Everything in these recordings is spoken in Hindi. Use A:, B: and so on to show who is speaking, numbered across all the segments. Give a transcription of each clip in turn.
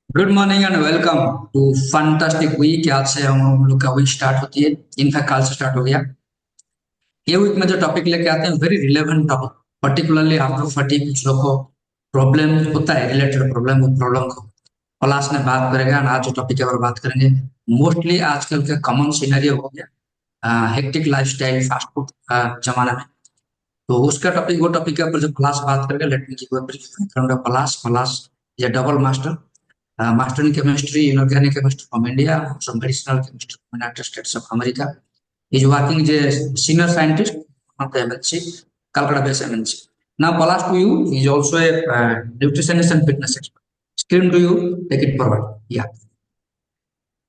A: Good morning and welcome to fantastic week. आज से हम लोग का वीक स्टार्ट होती है। इनफैक्ट कल से स्टार्ट हो गया। ये वीक में जो टॉपिक लेके आते हैं very relevant topic, particularly after fatigue कुछ लोग को प्रॉब्लम होता है, रिलेटेड प्रॉब्लम को क्लास में बात करेगा। और आज जो टॉपिक है और बात करेंगे मोस्टली आजकल के कॉमन सिनेरियो हो गया हेक्टिक लाइफस्टाइल फास्ट फूड का जमाना में। तो उसका टॉपिक वो टॉपिक के ऊपर जो क्लास बात करेगा। Let me give a brief background of class. Class या double master, master in chemistry, inorganic chemistry from India, some medicinal chemistry from United States of America. He's working as a senior scientist of the MNC, Calcutta-based MNC. Now, Palash to you, he's also a nutritionist and fitness expert. Screen to you, take it forward. Yeah.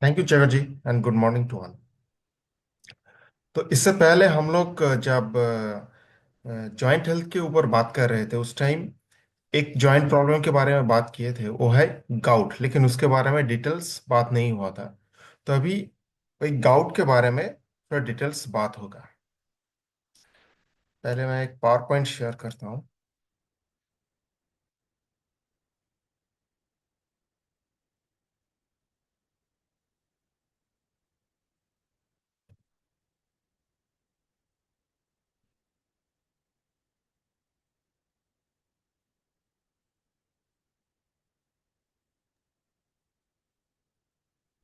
B: Thank you Jagat ji and good morning to all. तो इससे पहले हम लोग जब जॉइंट हेल्थ के ऊपर बात कर रहे थे उस टाइम एक जॉइंट प्रॉब्लम के बारे में बात किए थे, वो है गाउट। लेकिन उसके बारे में डिटेल्स बात नहीं हुआ था। तो अभी वही गाउट के बारे में थोड़ा डिटेल्स बात होगा। पहले मैं एक पावर पॉइंट शेयर करता हूँ।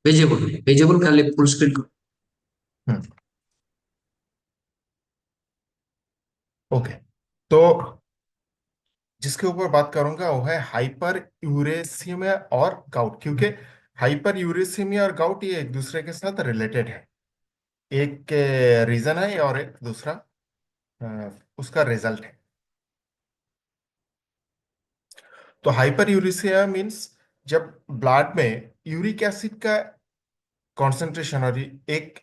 A: Visible कर ले full screen को।
B: हम्म। ओके। तो जिसके ऊपर बात करूंगा वो है हाइपर यूरेसीमिया और गाउट, क्योंकि हाइपर यूरेसीमिया और गाउट ये एक दूसरे के साथ रिलेटेड है। एक रीजन है और एक दूसरा उसका रिजल्ट है। तो हाइपर यूरेसिया मीन्स जब ब्लड में यूरिक एसिड का कॉन्सेंट्रेशन और एक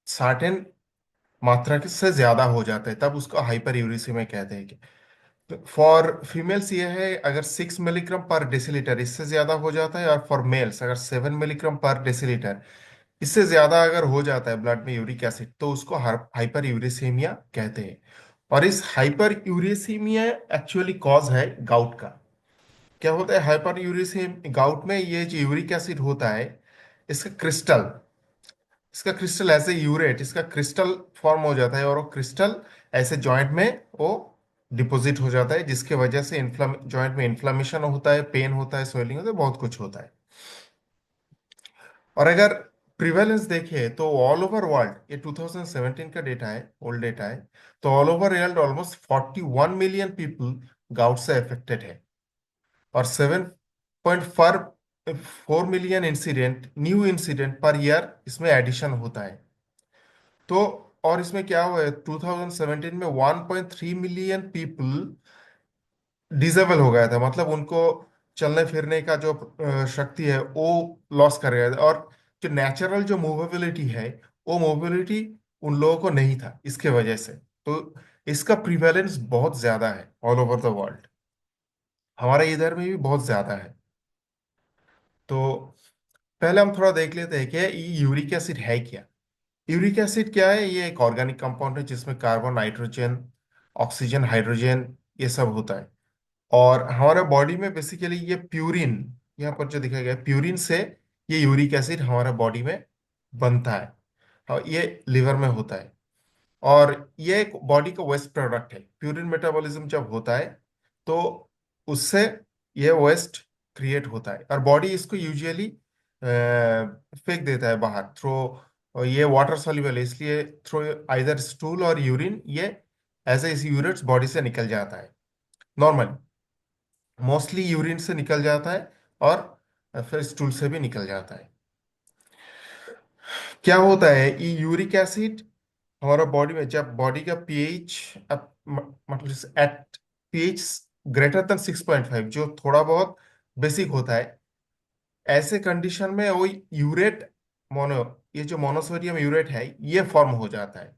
B: सर्टेन मात्रा के से ज्यादा हो जाता है, तब उसको हाइपर यूरेसिमिया कहते हैं। कि फॉर फीमेल्स ये है अगर 6 मिलीग्राम पर डेसीलीटर इससे ज्यादा हो जाता है, और फॉर मेल्स अगर 7 मिलीग्राम पर डेसीलीटर इससे ज्यादा अगर हो जाता है ब्लड में यूरिक एसिड, तो उसको हाइपर यूरेसीमिया कहते हैं। और इस हाइपर यूरेसीमिया एक्चुअली कॉज है गाउट का। क्या होता है हाइपर यूरेसीम गाउट में? ये जो यूरिक एसिड होता है, इसका क्रिस्टल इसका क्रिस्टल ऐसे यूरेट इसका क्रिस्टल फॉर्म हो जाता है, और वो क्रिस्टल ऐसे जॉइंट में वो डिपॉजिट हो जाता है, जिसके वजह से जॉइंट में इन्फ्लामेशन होता है, पेन होता है, स्वेलिंग होता है, बहुत कुछ होता है। और अगर प्रिवेलेंस देखें तो ऑल ओवर वर्ल्ड, ये 2017 का डेटा है, ओल्ड डेटा है। तो all over world almost 41 million people gout से अफेक्टेड है। और 7.4 million incident new incident per year इसमें एडिशन होता है। तो और इसमें क्या हुआ है, 2017 में 1.3 मिलियन पीपल डिसेबल हो गया था, मतलब उनको चलने फिरने का जो शक्ति है वो लॉस कर गया था। और जो नेचुरल जो मूवेबिलिटी है, वो मोबिलिटी उन लोगों को नहीं था इसके वजह से। तो इसका प्रिवेलेंस बहुत ज्यादा है ऑल ओवर द वर्ल्ड। हमारे इधर में भी बहुत ज्यादा है। तो पहले हम थोड़ा देख लेते हैं कि ये यूरिक एसिड है क्या। यूरिक एसिड क्या है? ये एक ऑर्गेनिक कंपाउंड है जिसमें कार्बन, नाइट्रोजन, ऑक्सीजन, हाइड्रोजन ये सब होता है। और हमारे बॉडी में बेसिकली ये प्यूरिन, यहाँ पर जो दिखाया गया है, प्यूरिन से ये यूरिक एसिड हमारे बॉडी में बनता है। और ये लिवर में होता है। और ये एक बॉडी का वेस्ट प्रोडक्ट है। प्यूरिन मेटाबॉलिज्म जब होता है तो उससे ये वेस्ट क्रिएट होता है, और बॉडी इसको यूजुअली फेंक देता है बाहर थ्रो। ये वाटर सॉल्युबल है, इसलिए थ्रो आइदर स्टूल और यूरिन, ये एज ए यूरिट्स बॉडी से निकल जाता है नॉर्मली। मोस्टली यूरिन से निकल जाता है, और फिर स्टूल से भी निकल जाता है। क्या होता है ये यूरिक एसिड हमारा बॉडी में, जब बॉडी का पीएच मतलब एट पीएच ग्रेटर देन 6.5, जो थोड़ा बहुत बेसिक होता है, ऐसे कंडीशन में वो यूरेट मोनो ये जो मोनोसोडियम यूरेट है ये फॉर्म हो जाता है।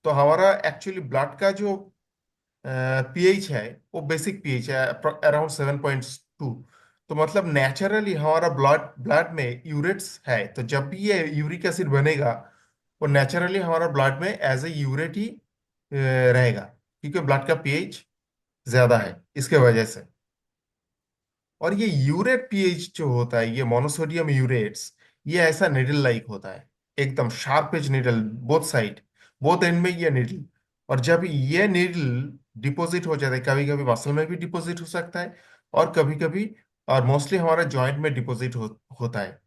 B: तो हमारा एक्चुअली ब्लड का जो पीएच है वो बेसिक पीएच है अराउंड 7.2। तो मतलब नेचुरली हमारा ब्लड ब्लड में यूरेट्स है, तो जब भी ये यूरिक एसिड बनेगा वो नेचुरली हमारा ब्लड में एज ए यूरेट ही रहेगा, क्योंकि ब्लड का पीएच ज्यादा है इसके वजह से। और ये यूरेट पीएच जो होता है, ये मोनोसोडियम यूरेट्स, ये ऐसा निडल लाइक होता है, एकदम sharp edge needle, both side, both end में ये निडल। और जब ये निडल डिपॉजिट हो जाता है, कभी कभी मसल में भी डिपॉजिट हो सकता है, और कभी कभी, और मोस्टली हमारा जॉइंट में डिपॉजिट होता है।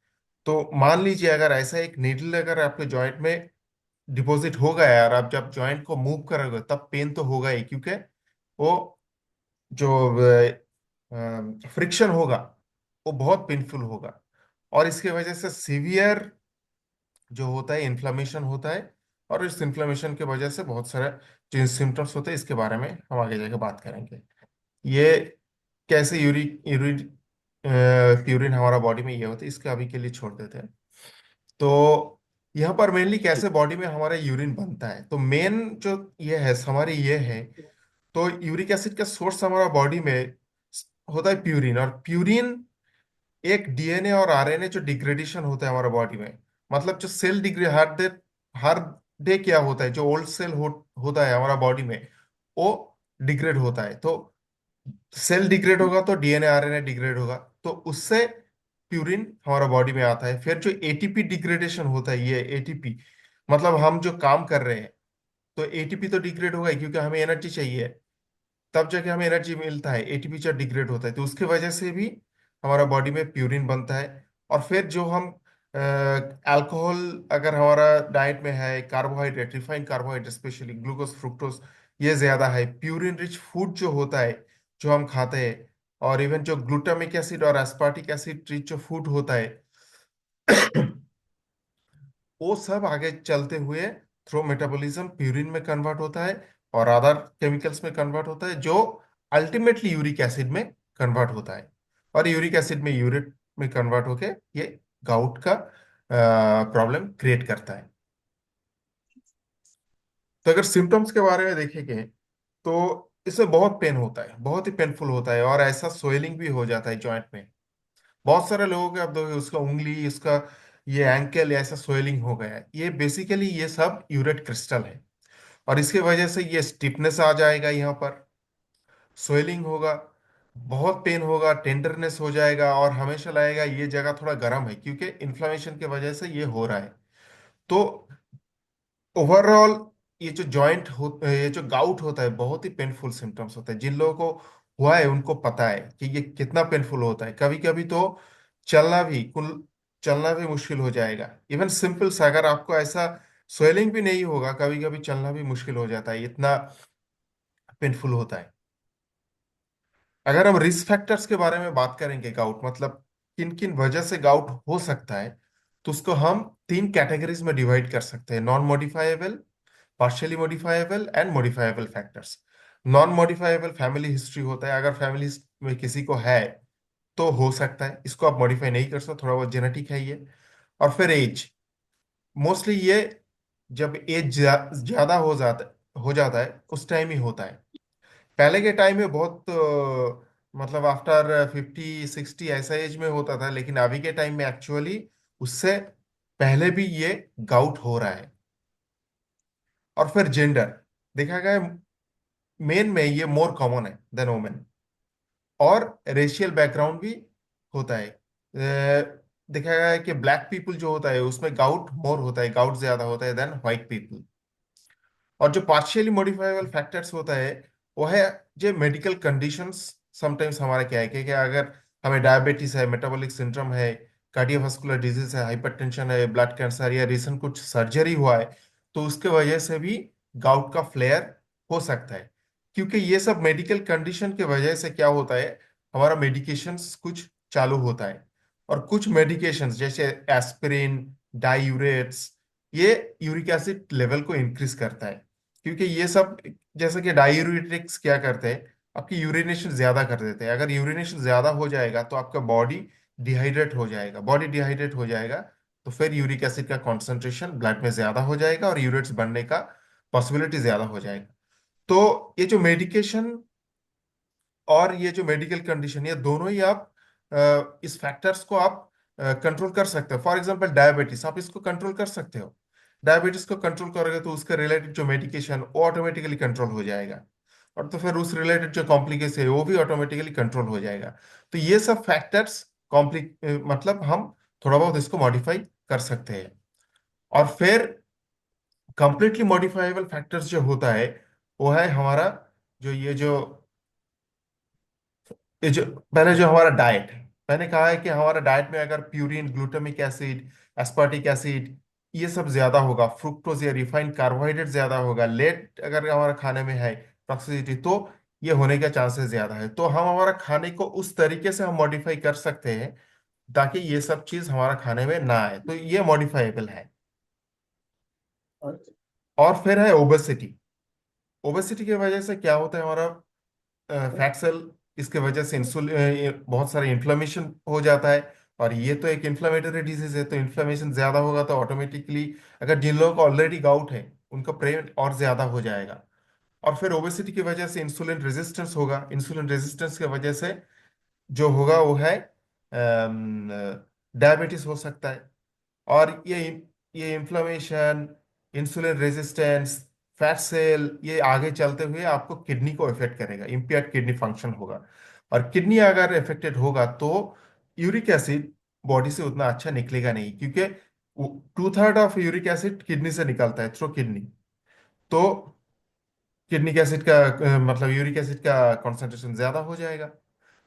B: तो मान लीजिए अगर ऐसा एक निडल अगर आपके जॉइंट में डिपॉजिट हो गया और आप जब जॉइंट को मूव करोगे तब पेन तो होगा ही, क्योंकि वो जो फ्रिक्शन होगा वो बहुत पेनफुल होगा। और इसके वजह से सीवियर जो होता है इन्फ्लामेशन होता है, और इस इन्फ्लामेशन की वजह से बहुत सारे जो सिम्टम्स होते हैं, इसके बारे में हम आगे जाके बात करेंगे। ये कैसे यूरिन प्यूरिन हमारा बॉडी में ये होता है, इसके अभी के लिए छोड़ देते हैं। तो यहाँ पर मेनली कैसे बॉडी में हमारा यूरिन बनता है, तो मेन जो ये है हमारी ये है, तो यूरिक एसिड का सोर्स हमारा बॉडी में होता है प्यूरिन। और प्यूरिन एक डीएनए और आरएनए जो डिग्रेडेशन होता है हमारा बॉडी में, मतलब जो सेल डिग्रेड हर डे क्या होता है, जो ओल्ड सेल होता है हमारा बॉडी में, वो डिग्रेड होता है। तो सेल डिग्रेड होगा तो डीएनए आरएनए डिग्रेड होगा, तो उससे प्यूरिन हमारा बॉडी में आता है। फिर जो एटीपी डिग्रेडेशन होता है, ये एटीपी मतलब हम जो काम कर रहे हैं, तो एटीपी तो डिग्रेड होगा ही, क्योंकि हमें एनर्जी चाहिए, तब जाके हमें एनर्जी मिलता है, एटीपी जब डिग्रेड होता है तो उसके वजह से भी हमारा बॉडी में प्यूरिन बनता है। और फिर जो हम अल्कोहल अगर हमारा डाइट में है, carbohydrate, refined carbohydrate specially glucose fructose, ये ज्यादा है, प्यूरिन रिच फूड जो होता है जो हम खाते हैं, और इवन जो ग्लूटामिक एसिड और एस्पार्टिक एसिड रिच जो फूड होता है, वो सब आगे चलते हुए थ्रू मेटाबॉलिज्म प्यूरिन में कन्वर्ट होता है, और अदर केमिकल्स में कन्वर्ट होता है, जो अल्टीमेटली यूरिक एसिड में कन्वर्ट होता है। और यूरिक एसिड में यूरेट में कन्वर्ट होके ये गाउट का प्रॉब्लम क्रिएट करता है। तो अगर सिम्टम्स के बारे में देखेंगे, तो इसमें बहुत पेन होता है, बहुत ही पेनफुल होता है, और ऐसा सोइलिंग भी हो जाता है जॉइंट में। बहुत सारे लोगों के आप देखोगे उसका उंगली, उसका ये एंकल ऐसा सोइलिंग हो गया है, ये बेसिकली ये सब यूरेट क्रिस्टल है। और इसके वजह से ये स्टिफनेस आ जाएगा, यहाँ पर सोइलिंग होगा, बहुत पेन होगा, टेंडरनेस हो जाएगा, और हमेशा लगेगा ये जगह थोड़ा गर्म है, क्योंकि इन्फ्लेमेशन की वजह से ये हो रहा है। तो ओवरऑल ये जो जॉइंट हो, ये जो गाउट होता है, बहुत ही पेनफुल सिम्टम्स होता है। जिन लोगों को हुआ है उनको पता है कि ये कितना पेनफुल होता है। कभी कभी तो चलना भी कुल चलना भी मुश्किल हो जाएगा। इवन सिंपल सा अगर आपको ऐसा स्वेलिंग भी नहीं होगा, कभी कभी चलना भी मुश्किल हो जाता है, इतना पेनफुल होता है। अगर हम रिस्क फैक्टर्स के बारे में बात करेंगे, गाउट मतलब किन किन वजह से गाउट हो सकता है, तो उसको हम तीन कैटेगरीज में डिवाइड कर सकते हैं: non modifiable, partially modifiable and modifiable factors. Non modifiable family history होता है, अगर फैमिली में किसी को है तो हो सकता है, इसको आप मॉडिफाई नहीं कर सकते, थोड़ा बहुत जेनेटिक है ये। और फिर एज, मोस्टली ये जब एज ज्यादा हो जाता है उस टाइम ही होता है। पहले के टाइम में बहुत मतलब आफ्टर 50 60 ऐसा एज में होता था, लेकिन अभी के टाइम में एक्चुअली उससे पहले भी ये गाउट हो रहा है। और फिर जेंडर देखा गया, मेन में ये मोर कॉमन है देन वुमेन। और रेशियल बैकग्राउंड भी होता है। देखा गया है कि ब्लैक पीपल जो होता है उसमें गाउट मोर होता है, गाउट ज्यादा होता है देन व्हाइट पीपल। और जो पार्शियली मॉडिफाइबल फैक्टर्स होता है, वो है जो मेडिकल कंडीशंस। समटाइम्स हमारा क्या है कि अगर हमें डायबिटीज है, मेटाबॉलिक सिंड्रोम है, कार्डियोवास्कुलर डिजीज है, हाइपरटेंशन है, ब्लड कैंसर, या रिसेंट कुछ सर्जरी हुआ है, तो उसके वजह से भी गाउट का फ्लेयर हो सकता है। क्योंकि ये सब मेडिकल कंडीशन के वजह से क्या होता है, हमारा मेडिकेशंस कुछ चालू होता है। और कुछ मेडिकेशंस जैसे एस्पिरिन, डायूरेट्स, ये यूरिक एसिड लेवल को इंक्रीज करता है। क्योंकि ये सब जैसे कि डायूरेटिक्स क्या करते हैं, आपकी यूरिनेशन ज्यादा कर देते हैं। अगर यूरिनेशन ज्यादा हो जाएगा तो आपका बॉडी डिहाइड्रेट हो जाएगा, बॉडी डिहाइड्रेट हो जाएगा, तो फिर यूरिक एसिड का कॉन्सेंट्रेशन ब्लड में ज्यादा हो जाएगा और यूरेट्स बनने का पॉसिबिलिटी ज्यादा हो जाएगा। तो ये जो मेडिकेशन और ये जो मेडिकल कंडीशन, ये दोनों ही आप इस फैक्टर्स को आप कंट्रोल कर सकते हो। फॉर एग्जांपल डायबिटीज, आप इसको कंट्रोल कर सकते हो। डायबिटीज को कंट्रोल करोगे तो उसके रिलेटेड जो मेडिकेशन वो ऑटोमेटिकली कंट्रोल हो जाएगा। और तो फिर उस रिलेटेड जो कॉम्प्लिकेशन है वो भी ऑटोमेटिकली कंट्रोल हो जाएगा। तो ये सब फैक्टर्स मतलब हम थोड़ा बहुत इसको मॉडिफाई कर सकते हैं। और फिर कंप्लीटली मॉडिफाइबल फैक्टर्स जो होता है वो है हमारा जो ये जो पहले जो हमारा डाइट, मैंने कहा है कि हमारा डाइट में अगर purine, glutamic acid, aspartic acid ये सब ज्यादा होगा, फ्रुक्टोज या रिफाइंड कार्बोहाइड्रेट ज्यादा होगा, लेट अगर हमारा खाने में है टॉक्सिसिटी, तो ये होने का चांसेस ज्यादा है। तो हम हमारा खाने को उस तरीके से हम मॉडिफाई कर सकते हैं ताकि ये सब चीज हमारा खाने में ना आए, तो ये मॉडिफाइबल है। और फिर है ओबेसिटी। ओबेसिटी की वजह से क्या होता है, हमारा फैट सेल, इसके वजह से इंसुलिन, बहुत सारा इन्फ्लेमेशन हो जाता है। और ये तो एक इन्फ्लेमेटरी डिजीज है, तो इन्फ्लेमेशन ज्यादा होगा तो ऑटोमेटिकली अगर जिन लोगों को ऑलरेडी गाउट है उनका प्रेशर और ज्यादा हो जाएगा। और फिर ओबेसिटी की वजह से इंसुलिन रेजिस्टेंस होगा, इंसुलिन रेजिस्टेंस की वजह से जो होगा वो है डायबिटीज हो सकता है। और ये inflammation, insulin resistance, fat cell, ये आगे चलते हुए आपको किडनी को इफेक्ट करेगा, इम्पेयर्ड किडनी फंक्शन होगा। और किडनी अगर इफेक्टेड होगा तो यूरिक एसिड बॉडी से उतना अच्छा निकलेगा नहीं, क्योंकि 2/3 ऑफ यूरिक एसिड किडनी से निकलता है थ्रू किडनी। तो किडनिक एसिड का मतलब यूरिक एसिड का कॉन्सेंट्रेशन ज्यादा हो जाएगा।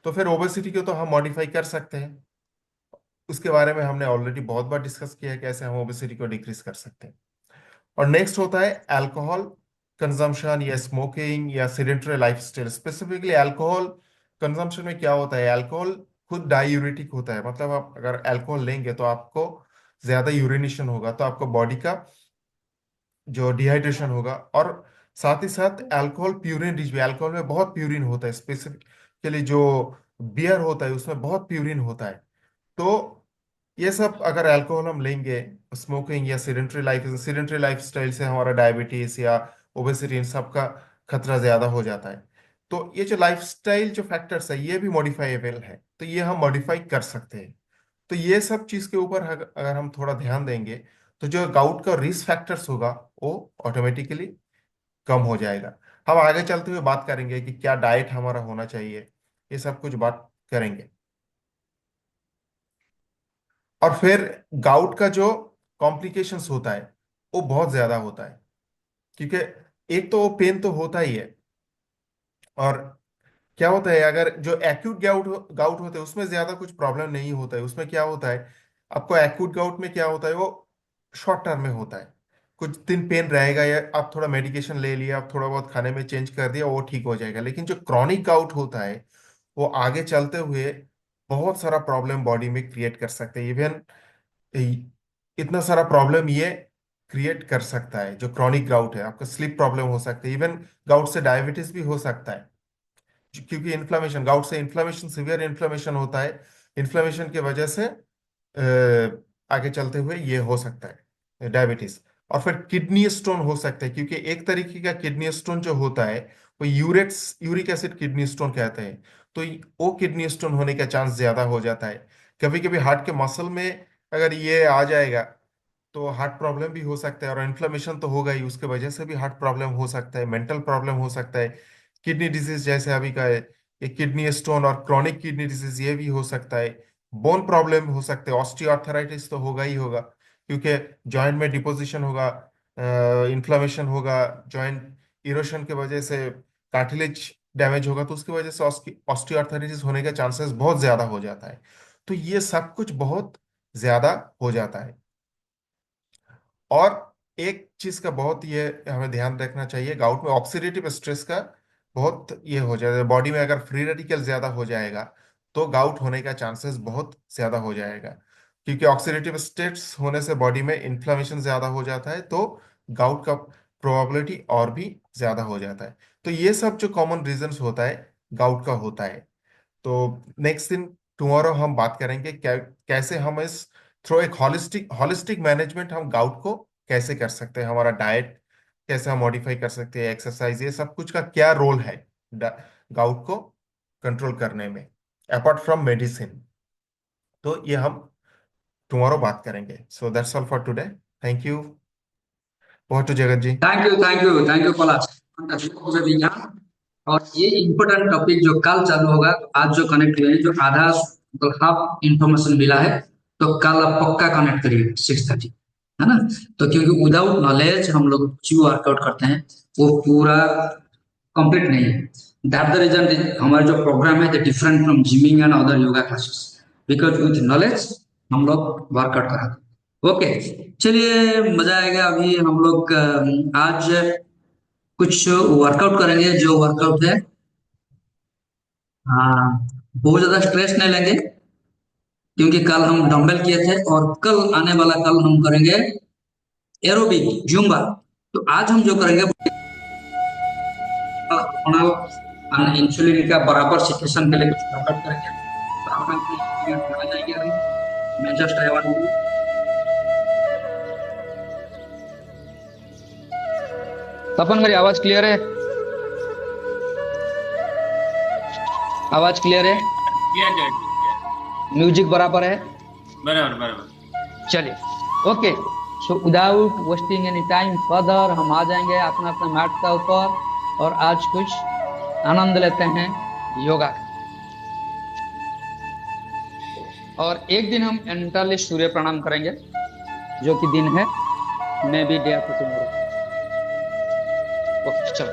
B: तो फिर ओबेसिटी को तो हम मॉडिफाई कर सकते हैं, उसके बारे में हमने ऑलरेडी बहुत बार डिस्कस किया है कैसे हम ओबेसिटी को डिक्रीज कर सकते हैं। और नेक्स्ट होता है अल्कोहल कंजम्पशन या स्मोकिंग या sedentary lifestyle. Specifically alcohol consumption में क्या होता है, अल्कोहल खुद डायूरेटिक होता है, मतलब आप अगर अल्कोहल लेंगे तो आपको ज्यादा यूरिनेशन होगा, तो आपको बॉडी का जो डिहाइड्रेशन होगा। और साथ ही साथ अल्कोहल प्यूरिन रिच भी, अल्कोहल में बहुत प्यूरिन होता है, स्पेसिफिकली जो बियर होता है उसमें बहुत प्यूरिन होता है। तो ये सब अगर अल्कोहल हम लेंगे, स्मोकिंग या सीडेंटरी लाइफ स्टाइल से हमारा डायबिटीज या ओबेसिटी इन सब का खतरा ज्यादा हो जाता है। तो ये जो लाइफस्टाइल जो फैक्टर्स है ये भी मॉडिफाइबल है, तो ये हम मॉडिफाई कर सकते हैं। तो ये सब चीज के ऊपर अगर हम थोड़ा ध्यान देंगे तो जो गाउट का रिस्क फैक्टर्स होगा वो ऑटोमेटिकली कम हो जाएगा। हम आगे चलते हुए बात करेंगे कि क्या डाइट हमारा होना चाहिए, ये सब कुछ बात करेंगे। और फिर गाउट का जो कॉम्प्लिकेशंस होता है वो बहुत ज्यादा होता है, क्योंकि एक तो वो पेन तो होता ही है। और क्या होता है, अगर जो एक्यूट गाउट होता है उसमें ज्यादा कुछ प्रॉब्लम नहीं होता है। उसमें क्या होता है, आपको एक्यूट गाउट में क्या होता है, वो शॉर्ट टर्म में होता है, कुछ दिन पेन रहेगा, या आप थोड़ा मेडिकेशन ले लिया, आप थोड़ा बहुत खाने में चेंज कर दिया, वो ठीक हो जाएगा। लेकिन जो क्रॉनिक गाउट होता है वो आगे चलते हुए बहुत सारा प्रॉब्लम बॉडी में क्रिएट कर सकते हैं। इवन इतना सारा प्रॉब्लम ये क्रिएट कर सकता है, जो क्रॉनिक गाउट है, आपका स्लीप प्रॉब्लम हो सकता है, इवन गाउट से डायबिटीज भी हो सकता है। क्योंकि इन्फ्लामेशन, गाउट से इन्फ्लामेशन, सीवियर इन्फ्लामेशन होता है, इन्फ्लामेशन की वजह से आगे चलते हुए ये हो सकता है डायबिटीज। और फिर किडनी स्टोन हो सकता है, क्योंकि एक तरीके का किडनी स्टोन जो होता है वो यूरिक एसिड किडनी स्टोन कहते हैं। तो वो किडनी स्टोन होने का चांस ज्यादा हो जाता है। कभी कभी हार्ट के मसल में अगर ये आ जाएगा तो हार्ट प्रॉब्लम भी हो सकता है। और इन्फ्लेमेशन तो होगा ही, उसके वजह से भी हार्ट प्रॉब्लम हो सकता है, मेंटल प्रॉब्लम हो सकता है, किडनी डिजीज जैसे अभी का है ये किडनी स्टोन, और क्रॉनिक किडनी डिजीज ये भी हो सकता है। बोन प्रॉब्लम हो सकते हैं, ऑस्टियोआर्थराइटिस तो होगा ही होगा, क्योंकि जॉइंट में डिपोजिशन होगा, इन्फ्लेमेशन होगा, जॉइंट इरोशन की वजह से कार्टिलेज डैमेज होगा, तो उसकी वजह से ऑस्टियोआर्थराइटिस होने का चांसेस बहुत ज्यादा हो जाता है। तो ये सब कुछ बहुत ज्यादा हो जाता है। और एक चीज का बहुत ये हमें ध्यान रखना चाहिए, गाउट में ऑक्सीडेटिव स्ट्रेस का बहुत ये हो जाएगा, बॉडी में अगर फ्री रेडिकल ज्यादा हो जाएगा तो गाउट होने का चांसेस बहुत ज्यादा हो जाएगा। क्योंकि ऑक्सीडेटिव स्ट्रेस होने से बॉडी में इन्फ्लेमेशन ज्यादा हो जाता है, तो गाउट का प्रोबेबिलिटी और भी ज्यादा हो जाता है। तो ये सब जो कॉमन रीजंस होता है गाउट का होता है। तो नेक्स्ट दिन टुमारो हम बात करेंगे कैसे हम इस थ्रो एक हॉलिस्टिक हॉलिस्टिक मैनेजमेंट हम गाउट को कैसे कर सकते हैं, हमारा डाइट कैसे हम मॉडिफाई कर सकते हैं, एक्सरसाइज, ये सब कुछ का क्या रोल है गाउट को कंट्रोल करने में अपार्ट फ्रॉम मेडिसिन। तो ये हम टुमारो बात करेंगे। So that's all for today. Thank you. बहुत Jagat ji.
A: Thank you, thank you, thank you, Palash. Fantastic. और ये इम्पोर्टेंट टॉपिक जो कल चालू होगा, आज जो कनेक्ट हुए हैं, जो आधा मतलब हाफ इंफॉर्मेशन मिला है, तो कल आप पक्का कनेक्ट करिए 6:30, है ना। तो क्योंकि विदाउट नॉलेज हम लोग कुछ भी वर्कआउट करते हैं वो पूरा कंप्लीट नहीं है। दैट द रीजन हमारा जो प्रोग्राम है different from gymming and other yoga classes, because with knowledge हम लोग वर्कआउट कराते हैं। ओके, चलिए मजा आएगा। अभी हम लोग आज कुछ वर्कआउट करेंगे, जो वर्कआउट है, हाँ, बहुत ज्यादा स्ट्रेस नहीं लेंगे, क्योंकि कल हम डंबल किए थे और कल आने वाला कल हम करेंगे एरोबिक जुम्बा। तो आज हम जो करेंगे हार्मोनल इंसुलिन का बराबर सिचुएशन के लिए कुछ वर्कआउट करेंगे। तो आप अपना जाएंगे अभी, मैं जस्ट आई वांट टू, तपन मेरी आवाज क्लियर है? आवाज क्लियर है?
C: क्लियर है, क्लियर।
A: म्यूजिक बराबर है?
C: बराबर बराबर।
A: चलिए, okay. So without wasting any time further हम आ जाएंगे अपना अपना मैट का ऊपर और आज कुछ आनंद लेते हैं योगा का। और एक दिन हम एंटरली सूर्य प्रणाम करेंगे, जो कि दिन है maybe day after tomorrow. Okay, चलो।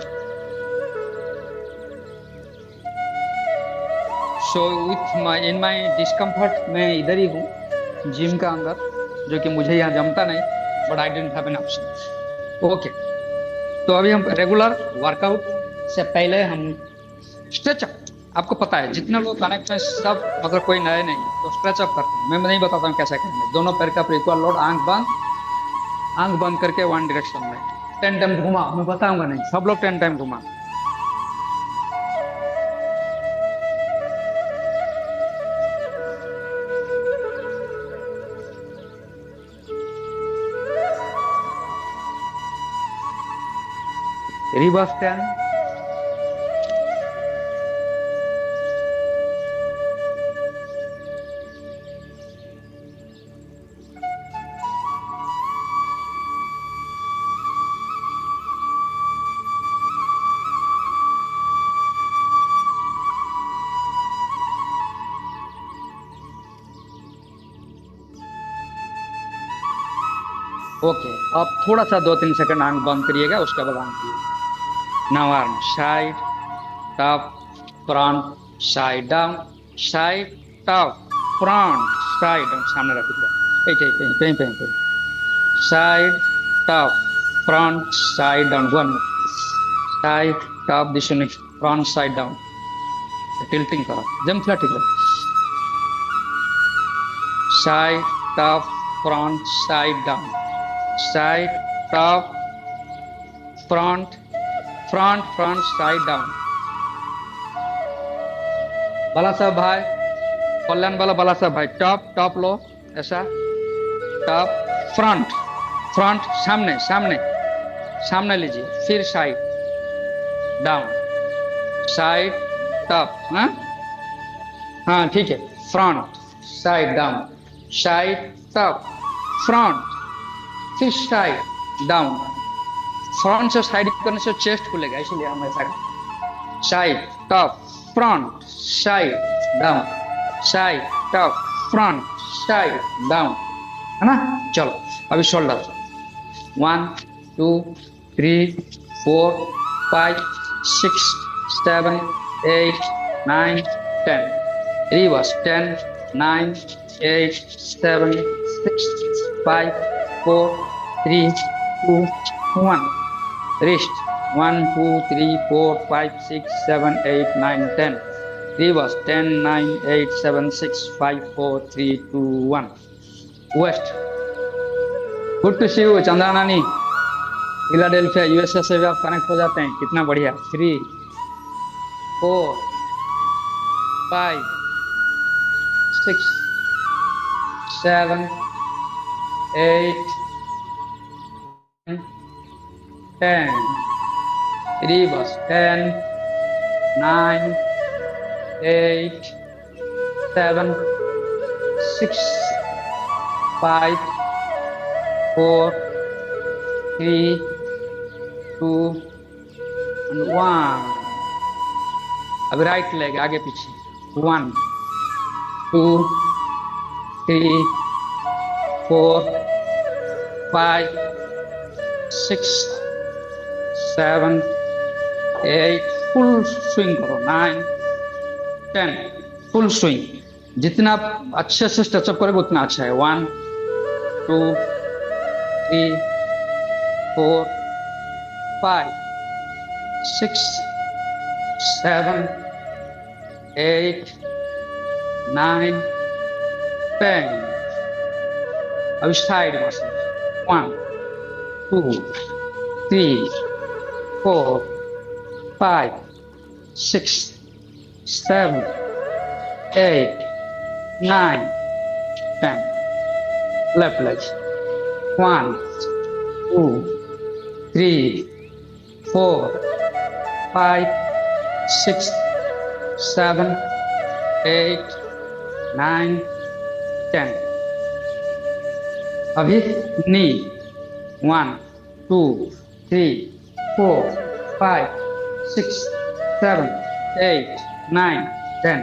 A: So with my in my discomfort मैं इधर ही हूँ जिम का अंदर, जो कि मुझे यहाँ जमता नहीं, but I didn't have an option. Okay, तो अभी हम रेगुलर वर्कआउट से पहले हम स्ट्रेचअप, आपको पता है जितने लोग कनेक्ट हैं सब, अगर कोई नए नहीं तो स्ट्रेचअप करते हैं। मैं नहीं बताता हूँ कैसे करेंगे। दोनों पैर का इक्वल लोड, आंख बंद करके वन डायरेक्शन में 10 टाइम घुमा। मैं बताऊंगा नहीं, सब लोग 10 टाइम घुमा। Reverse 10, okay. अब थोड़ा सा 2-3 सेकंड आंख बंद करिएगा, उसके बाद आंख खोलिए। Now arm side, top, front, side, down, side, top, front, side, down. सामने रखिएगा, कहीं side, top, front, side, down. One side, top, this front, side, down. Tilting करो, जम फ्लैट ठीक है। Side, top, front, side, down, side, top, front, front, side, down. Bala Saheb भाई, कल्याण वाला बाला साहब भाई, टॉप लो, ऐसा, टॉप, फ्रंट, सामने सामने सामने लीजिए, फिर साइड, डाउन, साइड, टॉप, हाँ ठीक है, front, side, down, side, top, front, फिर साइड, डाउन। फ्रंट से साइड करने से चेस्ट खुलेगा, इसलिए हम ऐसा करते। Side, top, front, side, down, side, top, front, side, down, है ना। चलो अभी shoulder, 1 2 3 4 5 6 7 8 9 10। Reverse 10 9 8 7 6 5 4 3 2 1। Wrist 1 2 3 4 5 6 7 8 9 10। Reverse 10 9 8 7 6 5 4 3 2 1। West, good to see you Chandra नानी, फिलाडेल्फिया यूएसए से भी आप कनेक्ट हो जाते हैं, कितना बढ़िया। 3 4 5 6 7 8 10। Reverse 10 9 8 7 6 5 4 3 2 and 1। अब राइट लेग आगे पीछे 1 2 3 4 5 6 7 8 फुल स्विंग करो 9 10 फुल स्विंग। जितना आप अच्छे से स्ट्रेचअप करोगे उतना अच्छा है। 1 2 3 4 5 6 7 8 9 10। अब साइड मसल 1 2 3 4 5 6 7 8 9 10। Left leg 1 2 3 4 5 6 7 8 9 10। अभी नी 1 2 3 4 5 6 7 8 9 10।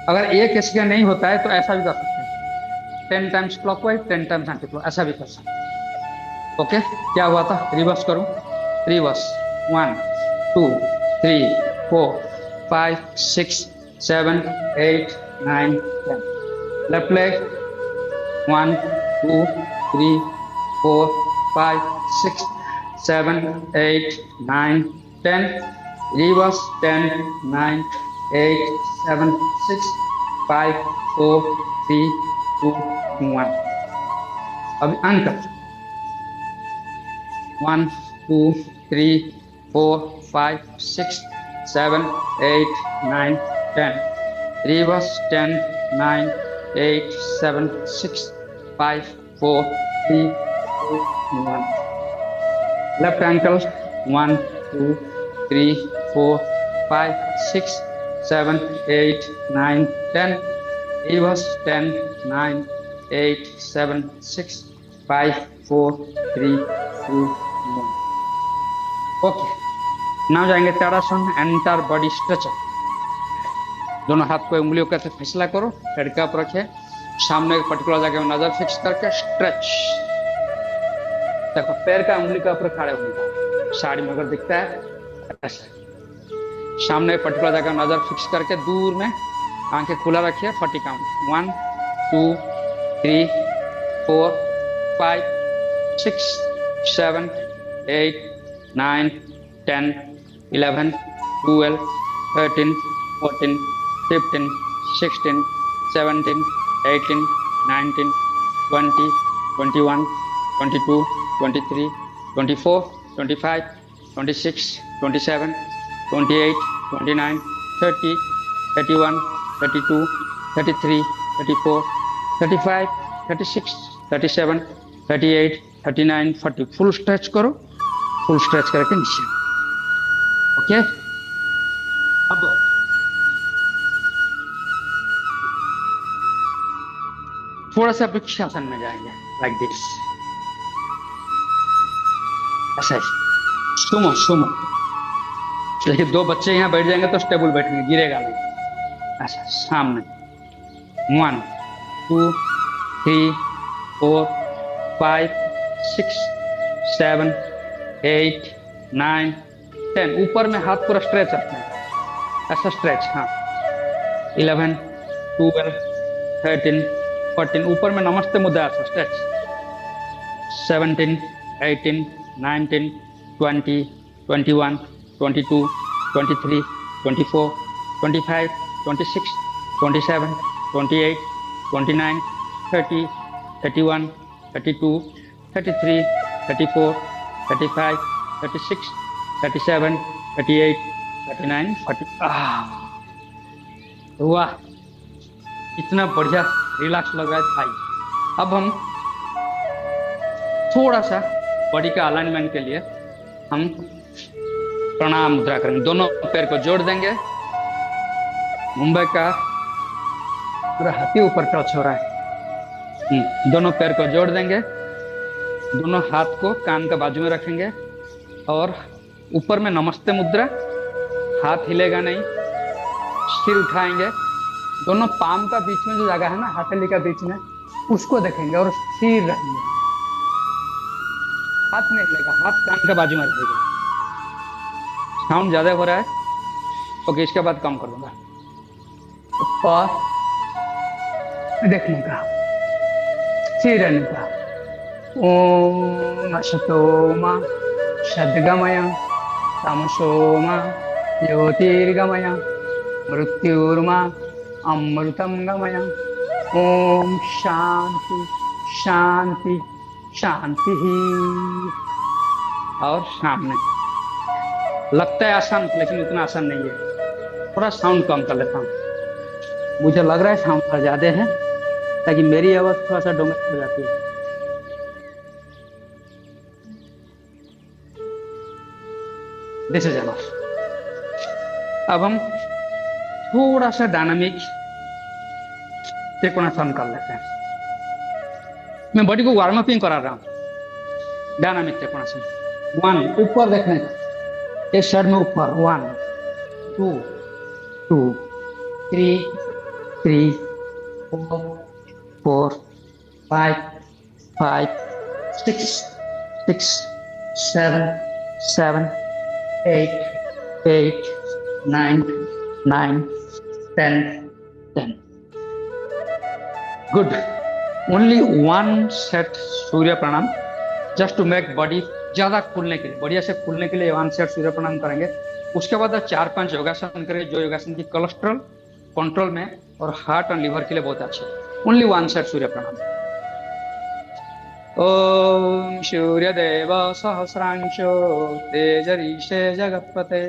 A: अगर एक इसका नहीं होता है तो ऐसा भी कर सकते हैं 10 times clockwise 10 times anti clock, ऐसा भी कर सकते हैं। ओके, क्या हुआ था? रिवर्स करूं, रिवर्स 1 2 3 4 5 6 7 8 9 10। Left leg 1 2 3 4 5 6 7 8 9 10। Reverse 10 9 8 7 6 5 4 3 2 1। अभी अंक 1 2 3 4 5 6 7 8 9 10। Reverse 10 9 8 7 6 5 4 3 2 1। Left ankle 1 2 3 4 5 6 7 8 9 10। Reverse 10 9 8 7 6 5 4 3 2 1। Okay, now जाएंगे ताड़ासन, एंटायर बॉडी स्ट्रेचर। दोनों हाथ को उंगलियों के साथ फैसला करो, हेड के ऊपर रखे, सामने एक पर्टिकुलर जगह में नजर फिक्स करके स्ट्रेच। देखो पैर का उंगली के ऊपर खड़े होने का, साड़ी में अगर दिखता है ऐसा। सामने एक पर्टिकुलर जगह नजर फिक्स करके दूर में आंखें खुला रखिए, 40 काउंट 1 2 3 4 5 6 7 8 9 10 11 12 13 14 15 16 17 18 19 20 21 22 23 24 25 26 27 28 29 30 31 32 33 34 35 36 37 38 39 40। फुल स्ट्रेच करो, फुल स्ट्रेच करके नीचे। ओके, अब थोड़ा सा वृक्षासन में जाएंगे, लाइक दिस, ऐसा सुमो सुमो। देखिए दो बच्चे यहाँ बैठ जाएंगे तो स्टेबल बैठेंगे, गिरेगा नहीं। ऐसा सामने 1 2 3 4 5 6 7 8 9 10। ऊपर में हाथ पूरा स्ट्रेच रखना है, ऐसा स्ट्रेच। हाँ 11 12 13 14। ऊपर में नमस्ते मुद्रा, ऐसा स्ट्रेच। 17 18 19 20 21 22 23 24 25 26 27 28 29 30 31 32 33 34 35 36 37 38 39 40। वाह, इतना बढ़िया रिलैक्स लग रहा है भाई। अब हम थोड़ा सा बॉडी का अलाइनमेंट के लिए हम प्रणाम मुद्रा करेंगे। दोनों पैर को जोड़ देंगे, मुंबई का पूरा हाथी ऊपर टच हो रहा है। दोनों पैर को जोड़ देंगे, दोनों हाथ को कान के बाजू में रखेंगे और ऊपर में नमस्ते मुद्रा, हाथ हिलेगा नहीं,
D: सिर उठाएंगे, दोनों पाम का बीच में जो जगह है ना हथेली का बीच में, उसको देखेंगे और स्थिर रहेंगे। हाथ नहीं हिलेगा, हाथ कान के बाजू में रहेगा। साउंड ज्यादा हो रहा है, ओके, इसके बाद कम कर दूंगा। ऊपर देखने का, स्थिर रहने का। ओम असतो मा सद्गमय तमसो मा ज्योतिर्गमय मृत्युर्मा अमृतम गमय। ओम शांति शांति शांति ही। और सामने लगता है आसान, लेकिन उतना आसान नहीं है। थोड़ा साउंड कम कर लेता हूँ, मुझे लग रहा है साउंड थोड़ा ज्यादा है, ताकि मेरी आवाज थोड़ा सा डोमिनेट हो जाती है। This is enough. अब हम थोड़ा सा डायनामिक त्रिकोणासन कर लेते हैं। मैं बॉडी को वार्म अप करा रहा हूँ। डायनामिक त्रिकोणासन। 1, ऊपर देखने का, इस साइड में ऊपर 1 2 2 3 3 4 4 5 5 6 6 7 7 8 8 9 9 10 10। Good. Only one set सूर्य प्रणाम, just to make body ज्यादा खुलने के लिए, बढ़िया से खुलने के लिए 1 सेट सूर्य प्रणाम करेंगे। उसके बाद 4-5 योगासन करेंगे, जो योगासन की कोलेस्ट्रॉल कंट्रोल में और हार्ट और लिवर के लिए बहुत अच्छे। ओनली 1 सेट सूर्य प्रणाम। ओम सूर्य देव सहस्रांशो तेजरीशे जगत्पते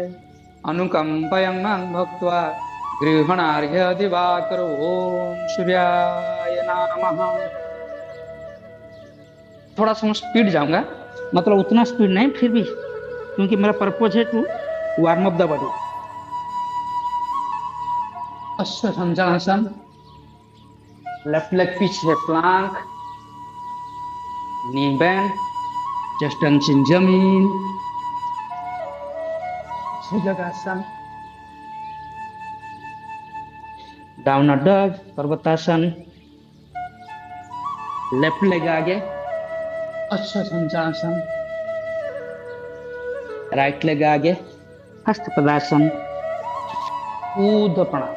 D: अनुकंपयं मां भक्त्वा गृहणार्घ्य दिवाकरो। ओम सूर्याय नमः। थोड़ा सा स्पीड जाऊंगा, मतलब उतना स्पीड नहीं, फिर भी, क्योंकि मेरा पर्पज है to warm up the body. अश्वसंचासन, लेफ्ट लेग पीछे plank, knee bend, chest and chin जमीन, भुजंगासन, डाउनवर्ड डॉग, पर्वतासन, लेफ्ट लेग आगे, अश्वसंचासन, राइट लेग आगे, हस्त पदासन, ऊर्ध्व प्रणाम।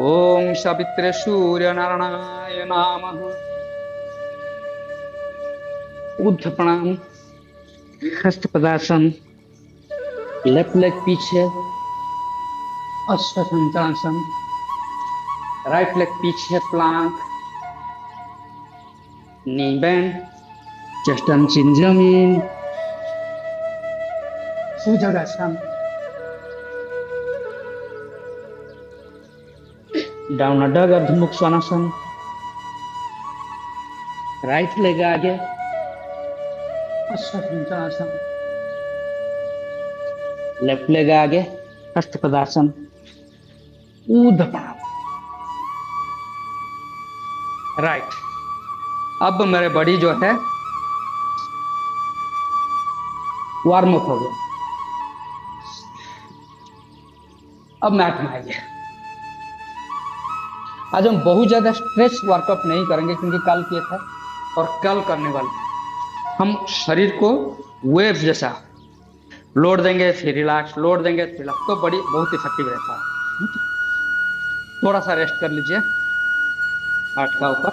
D: ओम सवित्रे सूर्य नारायणाय नमः। ऊर्ध्व प्रणाम, हस्त पदासन, लेफ्ट लेग पीछे, अश्वसंचासन, राइट लेग पीछे plank, knee bend, chest and chin जमीन, भुजंगासन, डाउनवर्ड डॉग, अर्धमुख स्वानासन, राइट लेग आगे, अश्वसंचासन, लेफ्ट लेग आगे, हस्त पदासन, ऊर्ध्व प्रणाम। राइट। अब मेरे बॉडी जो है वार्म अप हो गया। अब मैट में आइए। आज हम बहुत ज्यादा स्ट्रेच वर्कआउट नहीं करेंगे, क्योंकि कल किए थे और कल करने वाले। हम शरीर को वेव जैसा लोड देंगे फिर रिलैक्स, लोड देंगे फिर रिलैक्स, तो बड़ी बहुत इफेक्टिव रहता है। थोड़ा सा रेस्ट कर लीजिए हाथ का ऊपर,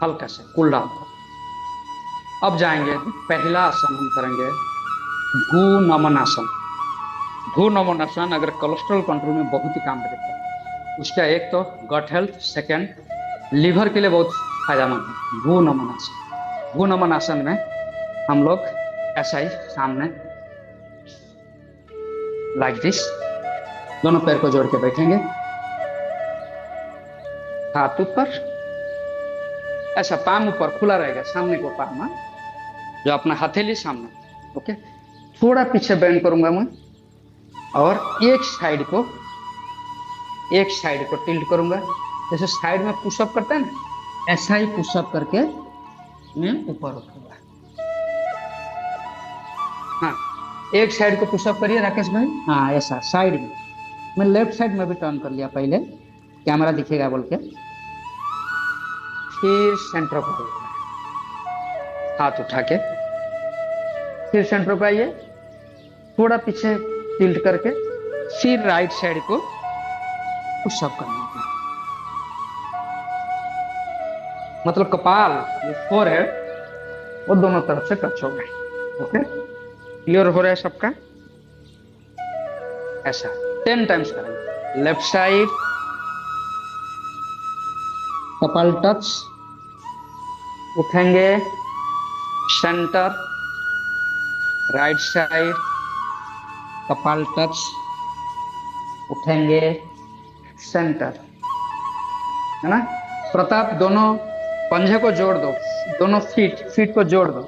D: हल्का से कूल डाउन। अब जाएंगे, पहला आसन हम करेंगे भू नमन आसन। भू नमन आसन अगर कोलेस्ट्रॉल कंट्रोल में बहुत ही काम करता है। उसका एक तो गट हेल्थ, सेकंड लीवर के लिए बहुत फायदेमंद है भू नमन आसन। भू नमन आसन में हम लोग ऐसा ही सामने लाइक दिस, दोनों पैर को जोड़ के बैठेंगे, हाथ ऊपर, ऐसा पाम ऊपर खुला रहेगा, सामने को पाम, जो अपना हथेली सामने, ओके। थोड़ा पीछे बेंड करूंगा मैं, और एक साइड को टिल्ट करूंगा, जैसे साइड में पुशअप करते हैं ना, ऐसा ही पुशअप करके मैं ऊपर उठूंगा। हाँ, एक साइड को पुशअप करिए राकेश भाई, हाँ ऐसा साइड में। मैं लेफ्ट साइड में भी टर्न कर लिया पहले, कैमरा दिखेगा बोल के। फिर सेंटर को हाथ उठा के, फिर सेंटर पे आइए, थोड़ा पीछे टिल्ट करके, फिर राइट साइड को पुशअप करना है। मतलब कपाल, जो फोरहेड, वो दोनों तरफ से टच हो गए। ओके, क्लियर हो रहा है सबका? ऐसा 10 टाइम्स करेंगे। लेफ्ट साइड कपाल टच, उठेंगे, सेंटर, राइट साइड कपाल टच, उठेंगे, सेंटर, है ना? प्रताप, दोनों पंजे को जोड़ दो, दोनों फीट को जोड़ दो,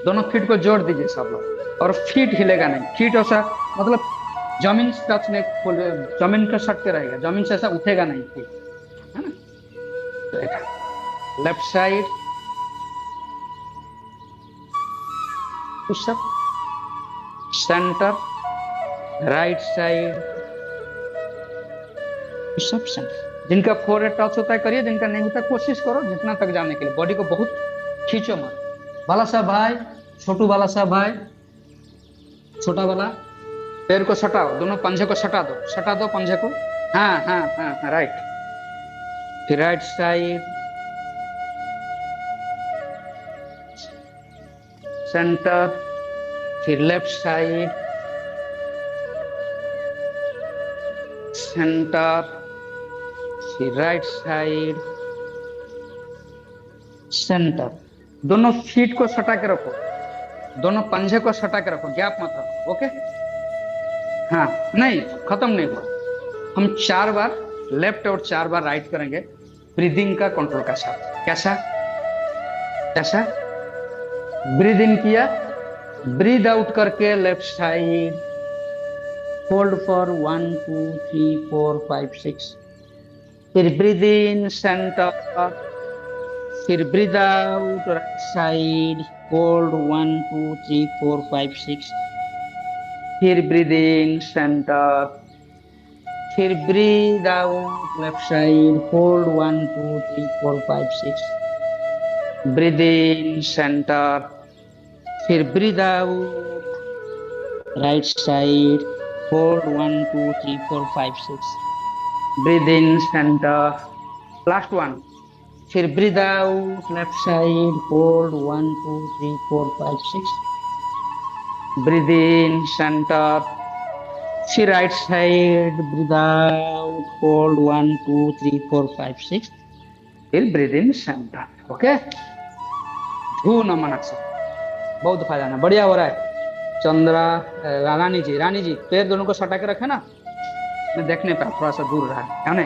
D: दोनों फीट को जोड़ दीजिए सब लोग। और फीट हिलेगा नहीं, फीट ऐसा मतलब जमीन टच नहीं, जमीन का सट के रहेगा, जमीन से ऐसा उठेगा नहीं फीट, है ना? Left side pushup, centre, right side pushup, centre. जिनका फोरहेड टच होता है करिए, जिनका नहीं होता कोशिश करो जितना तक जाने के लिए। बॉडी को बहुत खींचो मत। बाला साहब भाई, छोटू बाला साहब भाई, छोटा वाला, पैर को सटाओ, दोनों पंजे को सटा दो पंजे को। हाँ हाँ हाँ हाँ, राइट। फिर राइट साइड सेंटर, फिर लेफ्ट साइड सेंटर, फिर राइट साइड सेंटर। दोनों फीट को सटा के रखो, दोनों पंजे को सटा के रखो, गैप मत रखो। ओके, हाँ, नहीं खत्म नहीं हुआ। हम 4 बार लेफ्ट और 4 बार राइट करेंगे, ब्रीदिंग का कंट्रोल का साथ। कैसा? कैसा? ब्रीद इन किया, ब्रीद आउट करके लेफ्ट साइड, होल्ड फॉर 1 2 3 4 5 6, फिर ब्रीद इन सेंटर, फिर breathe out right side, hold 1 2 3 4 5 6, फिर ब्रीद इन सेंटर, फिर breathe out left side, hold 1 2 3 4 5 6, breathe in centre, फिर breathe out right side, hold 1 2 3 4 5 6, breathe in centre, last one, फिर breathe out left side, hold 1 2 3 4 5 6, breathe in centre, फिर right side, breathe out, hold 1 2 3 4 5 6, फिर ब्रीद इन सेंटर। ओके, धू नमन अक्सर, बहुत फायदा ना, बढ़िया हो रहा है। चंद्रा, रानी जी पैर दोनों को सटा के रखे ना, मैं देख नहीं पाया, थोड़ा सा दूर रहा है ना?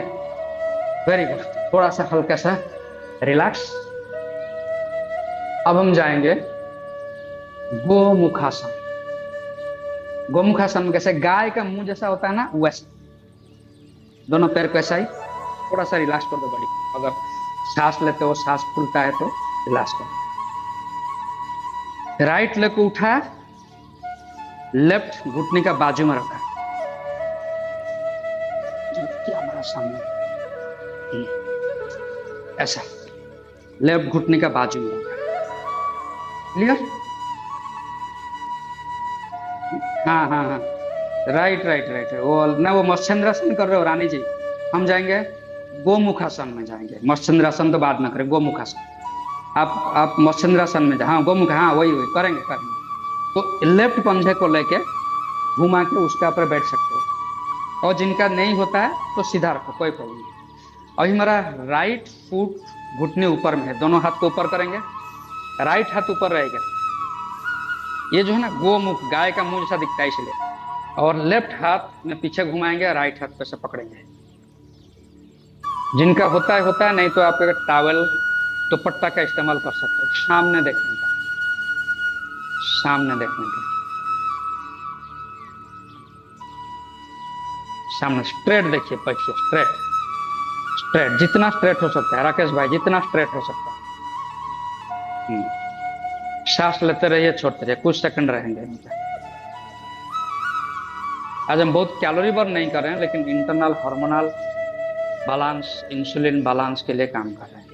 D: वेरी गुड, थोड़ा सा हल्का सा रिलैक्स। अब हम जाएंगे गोमुखासन। गोमुखासन कैसे? गाय का मुंह जैसा होता है ना, वैसे दोनों पैर को ऐसा ही, थोड़ा सा रिलैक्स कर दो बॉडी। अगर सांस लेते हो, सांस फूलता है तो रिलैक्स करो। राइट लेग को उठा, लेफ्ट घुटने का बाजू में रखा, हमारा सामने ऐसा, लेफ्ट घुटने का बाजू में रखा। क्लियर? हाँ हाँ हाँ, राइट राइट राइट। वो ना, वो मत्स्येंद्रासन कर रहे हो रानी जी, हम जाएंगे गोमुखासन में जाएंगे। मत्स्येंद्रासन तो बाद में करें, गोमुखासन। आप मत्स्येंद्रासन में जाए, हाँ गोमुख, हाँ वही करेंगे। तो लेफ्ट पंजे को लेके घुमा के उसके ऊपर बैठ सकते हो, और जिनका नहीं होता है तो सीधा रखो, कोई प्रॉब्लम नहीं। अभी हमारा राइट फुट घुटने ऊपर में है, दोनों हाथ को ऊपर करेंगे, राइट हाथ ऊपर रहेगा। ये जो है ना गोमुख, गाय का मुंह जैसा दिखता है इसलिए। और लेफ्ट हाथ में पीछे घुमाएंगे, राइट हाथ पे से पकड़ेंगे। जिनका होता है, नहीं तो आप अगर टॉवल दुपट्टा का इस्तेमाल कर सकते हो। सामने देखने का, सामने देखने का, सामने स्ट्रेट देखिए, बैठिए स्ट्रेट, स्ट्रेट जितना स्ट्रेट हो सकता है राकेश भाई, जितना स्ट्रेट हो सकता है। सांस लेते रहिए, छोड़ते रहिए, कुछ सेकंड रहेंगे। आज हम बहुत कैलोरी बर्न नहीं कर रहे हैं, लेकिन internal hormonal balance, insulin balance के लिए काम कर रहे हैं।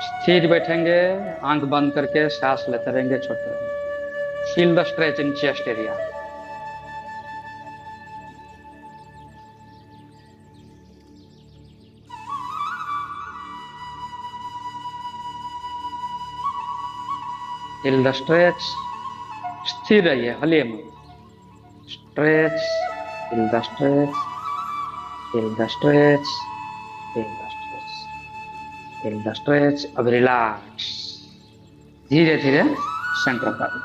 D: स्थिर बैठेंगे, आंख बंद करके सांस लेते रहेंगे, छोड़ते रहेंगे। Feel the stretch in chest area. Feel the stretch. स्थिर रहिए, हलिए मत। Stretch, feel the stretch, feel the stretch, feel the stretch, feel the stretch. अब रिलैक्स, धीरे धीरे सेंटर कर।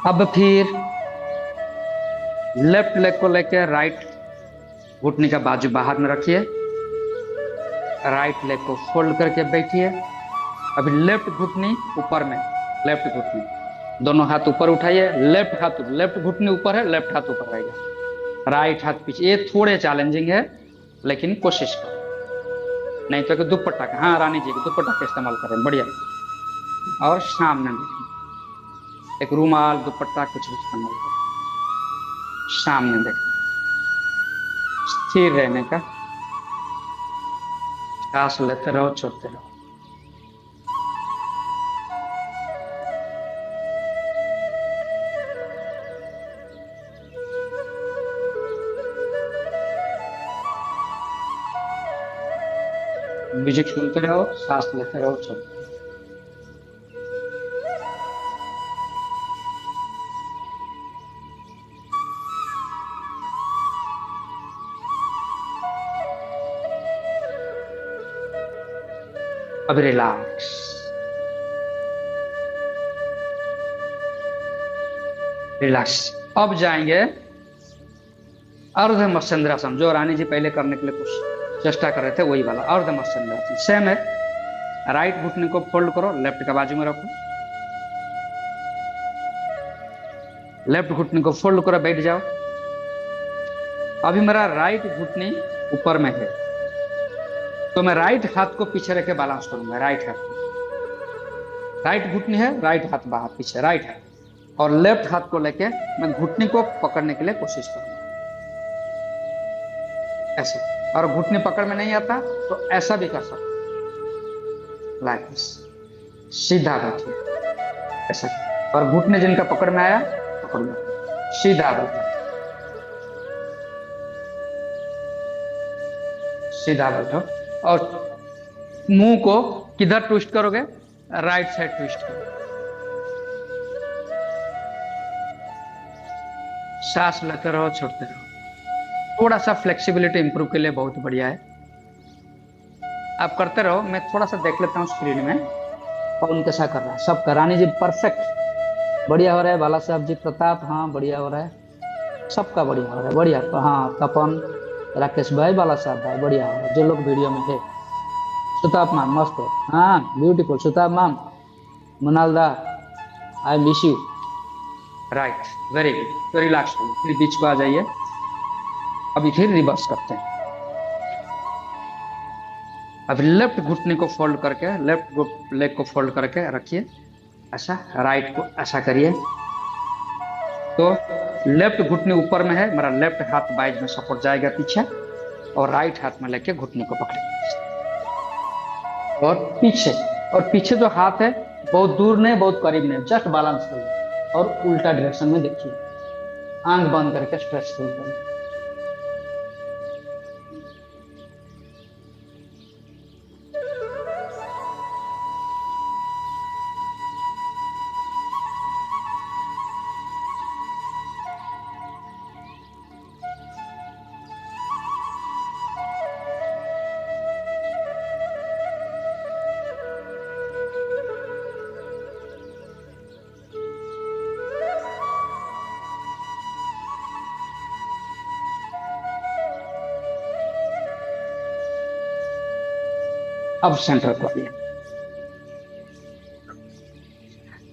D: अब फिर लेफ्ट लेग को लेकर राइट घुटने का बाजू बाहर में रखिए, राइट लेग को फोल्ड करके बैठिए। अभी लेफ्ट घुटनी ऊपर में, लेफ्ट घुटनी, दोनों हाथ ऊपर उठाइए। लेफ्ट घुटनी ऊपर है, लेफ्ट हाथ ऊपर रहेगा, राइट हाथ पीछे। ये थोड़े चैलेंजिंग है, लेकिन कोशिश करो। नहीं तो कि दुपट्टा का, हाँ रानी जी, दुपट्टा का इस्तेमाल करें, बढ़िया। और सामने देखें, एक रूमाल, दुपट्टा, कुछ भी इस्तेमाल करें। सामने देखें, स्थिर रहने का। सांस लेते रहो, छोड़ते रहो। म्यूजिक सुनते रहो, सांस लेते रहो, छोड़ते रहो। अब रिलैक्स, रिलैक्स। अब जाएंगे अर्ध मत्स्येंद्रासन, जो रानी जी पहले करने के लिए कुछ चेष्टा कर रहे थे, वही वाला अर्ध मत्स्येंद्रासन। सेम है, राइट घुटने को फोल्ड करो, लेफ्ट का बाजू में रखो। लेफ्ट घुटने को फोल्ड करो, बैठ जाओ। अभी मेरा राइट घुटनी ऊपर में है, तो मैं राइट हाथ को पीछे रखे बैलेंस करूंगा। राइट घुटनी है, राइट हाथ बाहर पीछे, राइट हाथ। और लेफ्ट हाथ को लेके मैं घुटनी को पकड़ने के लिए कोशिश करूंगा, ऐसे। और घुटनी पकड़ में नहीं आता तो ऐसा भी कर सकते, लाइक दिस। सीधा बैठिए, ऐसा। और घुटने जिनका पकड़ में आया, पकड़ लो, सीधा बैठो, सीधा बैठो। और मुंह को किधर ट्विस्ट करोगे? राइट साइड ट्विस्ट करो। सांस लेते रहो, छोड़ते रहो। थोड़ा सा फ्लेक्सिबिलिटी इंप्रूव के लिए बहुत बढ़िया है, आप करते रहो। मैं थोड़ा सा देख लेता हूँ स्क्रीन में कौन कैसा कर रहा है। सब का रानी जी परफेक्ट, बढ़िया हो रहा है। बाला साहब जी, प्रताप, हाँ बढ़िया हो रहा है, सबका बढ़िया हो रहा है, बढ़िया। तो हाँ, तपन, राकेश भाई, बाला साहब भाई, बढ़िया हो रहा है, जो लोग वीडियो में है। सुताप मैम मस्त हो, हाँ ब्यूटीफुल। सुताप मैम, मुनालदा, I miss you. Right, very good. तो रिलैक्स हो, फिर बीच को आ जाइए। अभी फिर रिवर्स करते हैं। अभी लेफ्ट घुटने को फोल्ड करके, लेफ्ट लेग को फोल्ड करके रखिए, ऐसा। राइट को ऐसा करिए, तो लेफ्ट घुटने ऊपर में है, मेरा लेफ्ट हाथ बाइज में सपोर्ट जाएगा पीछे, और राइट हाथ में लेके घुटने को पकड़ेंगे। और पीछे जो हाथ है, बहुत दूर नहीं, बहुत करीब नहीं, जस्ट बैलेंस करिए। और उल्टा डायरेक्शन में देखिए, आंख बंद करके स्ट्रेच फील करिए। अब सेंटर को आइए।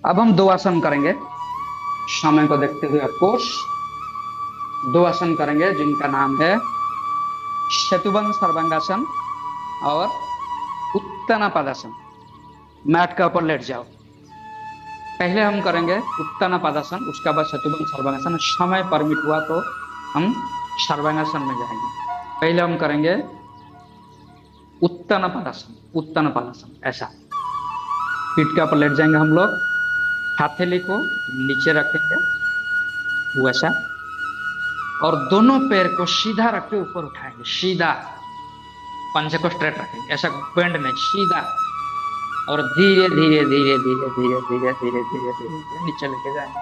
D: अब हम दो आसन करेंगे, समय को देखते हुए। ऑफकोर्स दो आसन करेंगे जिनका नाम है सेतुबंध सर्वांगासन और उत्ताना पदासन। मैट के ऊपर लेट जाओ, पहले हम करेंगे उत्ताना पादासन, उसके बाद शतुबन सर्वांगासन। समय परमिट हुआ तो हम सर्वांगासन में जाएंगे। पहले हम करेंगे उत्ताना पादासन। उत्ताना पादासन ऐसा पीठ के ऊपर लेट जाएंगे हम लोग, हथेली को नीचे रखेंगे वैसा, और दोनों पैर को सीधा रख के ऊपर उठाएंगे, सीधा पंजे को स्ट्रेट रखेंगे, ऐसा बेंड नहीं, सीधा, और धीरे धीरे धीरे धीरे धीरे धीरे धीरे धीरे धीरे नीचे लेके जाएंगे।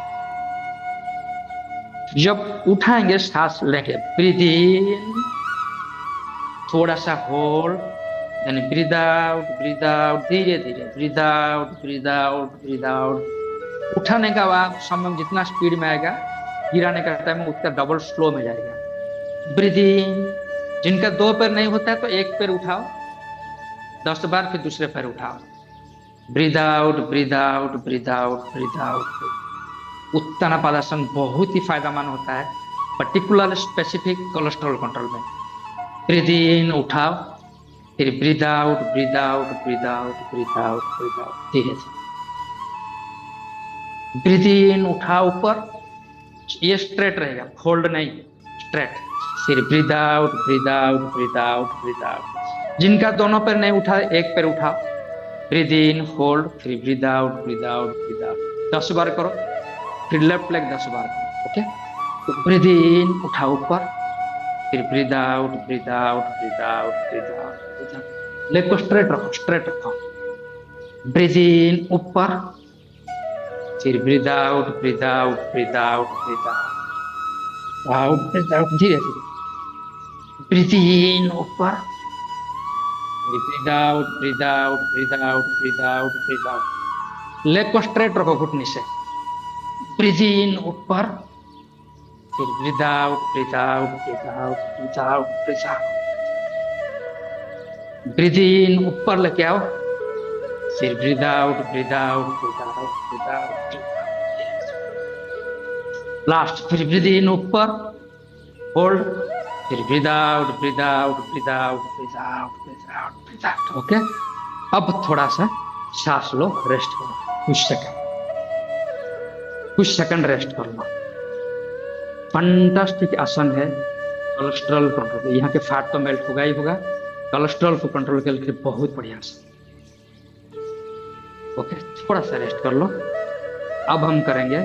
D: जब उठाएंगे सांस लेके ब्रीथ इन, थोड़ा सा होल्ड, यानी ब्रीथ आउट धीरे धीरे, ब्रीथ आउट। उठाने का बाद समय जितना स्पीड में आएगा, गिराने का टाइम उतना डबल स्लो में जाएगा। ब्रीथ इन, जिनका 2 पैर नहीं होता है तो 1 पैर उठाओ 10 बार, फिर दूसरे पैर उठाओ। Breathe out. उत्ताना पादासन बहुत ही फायदेमंद होता है, पर्टिकुलर स्पेसिफिक कोलेस्ट्रॉल कंट्रोल में। ब्रीथ इन उठाओ, फिर ब्रीथ आउट धीरे से। ब्रीथ इन उठाओ ऊपर, ये स्ट्रेट रहेगा, फोल्ड नहीं, स्ट्रेट। फिर ब्रीथ आउट। जिनका दोनों पैर नहीं उठा, 1 पैर उठाओ, ब्रीथ इन होल्ड, फिर ब्रीथ आउट 10 बार करो, फिर लेफ्ट लेग 10 बार करो। ओके, तो ब्रीथ इन उठाओ ऊपर, फिर ब्रीथ आउट। लेग को स्ट्रेट रखो। ब्रीथ इन ऊपर, फिर ब्रीथ आउट धीरे धीरे। ब्रीथ इन ऊपर, ब्रीथ आउट। लेग को स्ट्रेट रखो घुटने से। ब्रीथ इन ऊपर, फिर ब्रीथ आउट। ब्रीथ इन ऊपर लेके आओ, फिर ब्रीथ आउट। लास्ट, फिर ब्रीथ इन ऊपर, होल्ड, फिर ब्रीथ आउट। ओके, अब थोड़ा सा सांस लो, रेस्ट करो, कुछ सेकंड रेस्ट कर लो। फंटास्टिक आसन है कोलेस्ट्रॉल कंट्रोल। यहाँ के फैट तो मेल्ट होगा ही होगा, कोलेस्ट्रॉल को कंट्रोल के लिए बहुत बढ़िया आसन। ओके, थोड़ा सा रेस्ट कर लो। अब हम करेंगे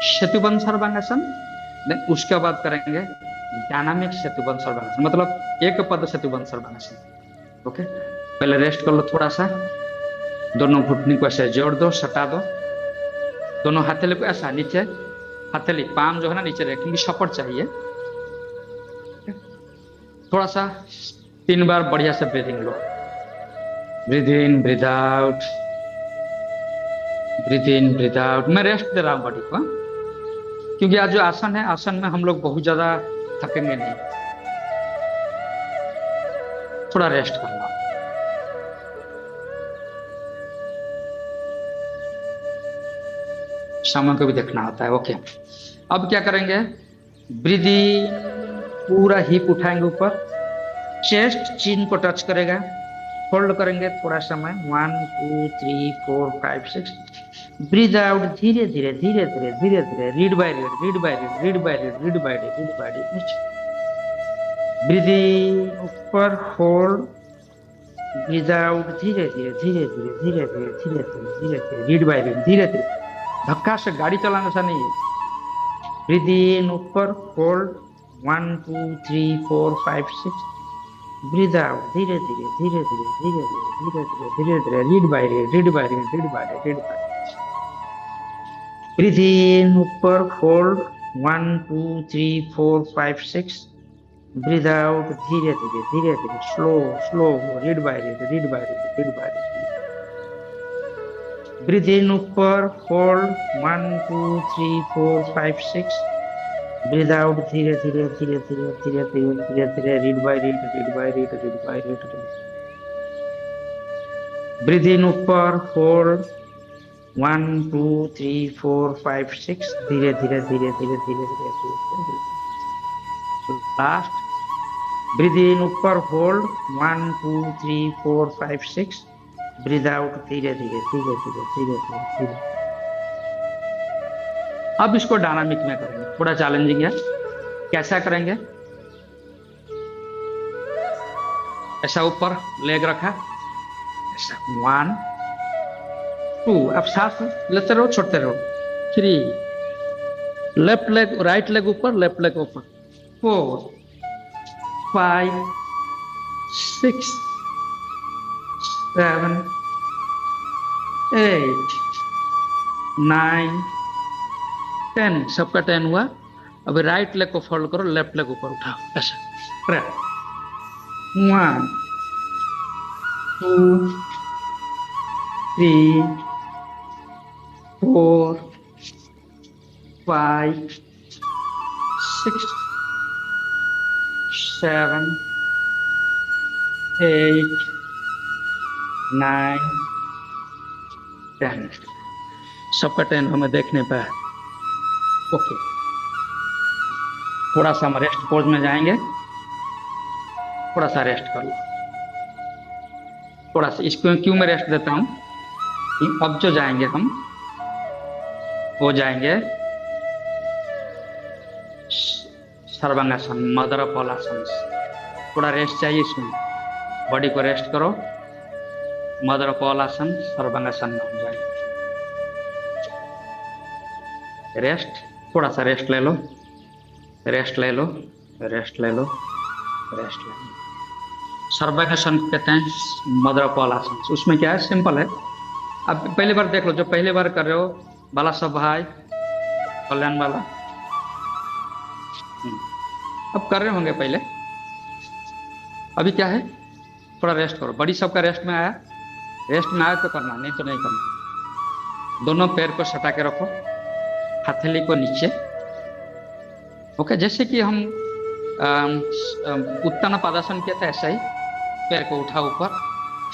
D: शतुबन सर्वांगासन, उसके बाद करेंगे डायनामिक शतुबन सर्वांगासन, मतलब एक पद शतुबन सर्वांगासन। ओके, पहले रेस्ट कर लो थोड़ा सा, दोनों घुटने को ऐसे जोड़ दो, सटा दो, दोनों हथेली को ऐसा नीचे, हथेली पाम जो है ना नीचे रखेंगे, सपोर्ट चाहिए। थोड़ा सा 3 बार बढ़िया से ब्रीदिंग लो। ब्रीथ इन, ब्रीथ आउट। मैं रेस्ट दे रहा हूँ बॉडी को, क्योंकि आज जो आसन है, आसन में हम लोग बहुत ज्यादा थकेंगे नहीं, थोड़ा रेस्ट करना। समय को भी देखना होता है। ओके, अब क्या करेंगे, ब्रीदिंग, पूरा हिप उठाएंगे ऊपर, चेस्ट चिन को टच करेगा, होल्ड करेंगे थोड़ा समय, 1 2 3 4 5 6। ब्रीथ आउट धीरे धीरे, रीड बाय रीड। ब्रीदिंग ऊपर, होल्ड, ब्रीथ आउट धीरे धीरे, रीड बाय रीड, धीरे धीरे, धक्का से गाड़ी चलाने सा नहीं है। ब्रीथ इन ऊपर, होल्ड, 1 2 3 4 5 6। ब्रीथ आउट धीरे धीरे, read by read. Breathe in ऊपर, होल्ड, 1 2 3 4 5 6। ब्रीथ आउट धीरे धीरे, slow, read by read. Breathe in ऊपर, होल्ड, 1 2 3 4 5 6। ब्रीथ आउट धीरे धीरे, read by read. Breathe in ऊपर, होल्ड, 1 2 3 4 5 6। धीरे धीरे। लास्ट, ब्रीथ इन ऊपर, होल्ड, 1 2 3 4 5 6। ब्रीथ आउट धीरे धीरे। अब इसको डायनामिक में करेंगे, थोड़ा चैलेंजिंग है। कैसा करेंगे? ऐसा ऊपर लेग रखा, ऐसा 1 2, अब सांस लेते रहो, छोड़ते रहो। 3, लेफ्ट लेग, राइट लेग ऊपर, लेफ्ट लेग ऊपर। 4 5 6 7 8 9 10, सबका 10 हुआ। अभी राइट लेग को फोल्ड करो, लेफ्ट लेग ऊपर उठाओ, ऐसा। 1 2 3 4 5 6 7 8 9 10, सबका 10 हमें देखने पर। ओके, थोड़ा सा हम रेस्ट पोज में जाएंगे, थोड़ा सा रेस्ट कर लो। थोड़ा सा इसको क्यों मैं रेस्ट देता हूं कि अब जो जाएंगे हम, वो जाएंगे सर्वांगासन, मदर ऑफ ऑल आसन। थोड़ा रेस्ट चाहिए इसमें, बॉडी को रेस्ट करो। मदर ऑफ ऑल आसन, सर्वांगासन में हम जाएंगे। रेस्ट, थोड़ा सा रेस्ट ले लो, रेस्ट ले लो, रेस्ट ले लो, रेस्ट ले लो। सर्वांगासन कहते हैं मदर ऑफ ऑल आसन। उसमें क्या है, सिंपल है। अब पहली बार देख लो, जो पहली बार कर रहे हो, बाला सब भाई, कल्याण वाला अब कर रहे होंगे पहले। अभी क्या है, थोड़ा रेस्ट करो। बड़ी सबका रेस्ट में आया, रेस्ट में आया तो करना, नहीं तो नहीं करना। दोनों पैर को सटा के रखो, हथेली को नीचे। ओके, जैसे कि हम उत्तान पादासन किया था, ऐसा ही पैर को उठा ऊपर,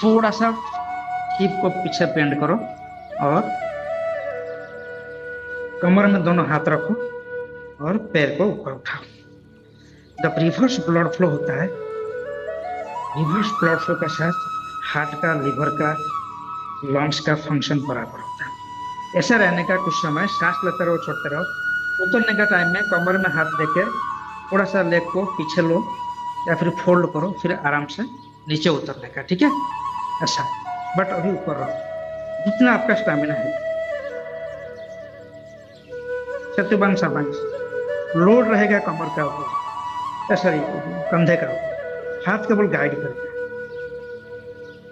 D: थोड़ा सा हिप को पीछे बेंड करो और कमर में दोनों हाथ रखो और पैर को ऊपर उठाओ। जब रिवर्स ब्लड फ्लो होता है, रिवर्स ब्लड फ्लो के साथ हार्ट का, लिवर का, लंग्स का फंक्शन बराबर होता है। ऐसा रहने का कुछ समय, सांस लेते रहो, छोड़ते रहो। उतरने का टाइम में कमर में हाथ देके थोड़ा सा लेग को पीछे लो या फिर फोल्ड करो, फिर आराम से नीचे उतरने का, ठीक है? ऐसा, बट अभी ऊपर रहो जितना आपका स्टैमिना है। सत्यवान सर्वांग लोड रहेगा कमर का ऊपर, सॉरी कंधे का ऊपर, हाथ केवल गाइड करेगा।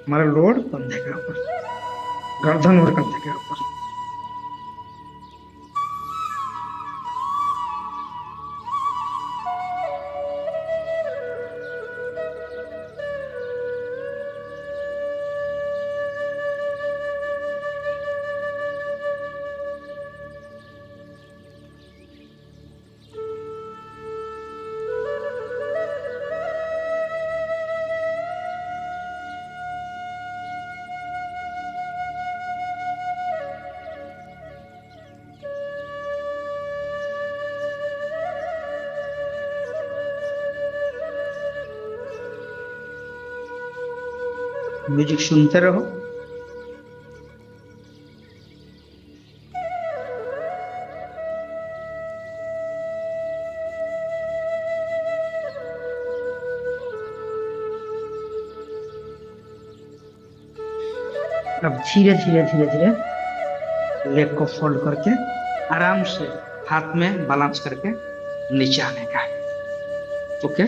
D: हमारा लोड कंधे का ऊपर, गर्दन और कंधे के ऊपर। म्यूजिक सुनते रहो। अब धीरे धीरे धीरे धीरे लेग को फोल्ड करके आराम से हाथ में बैलेंस करके नीचे आने का। ओके,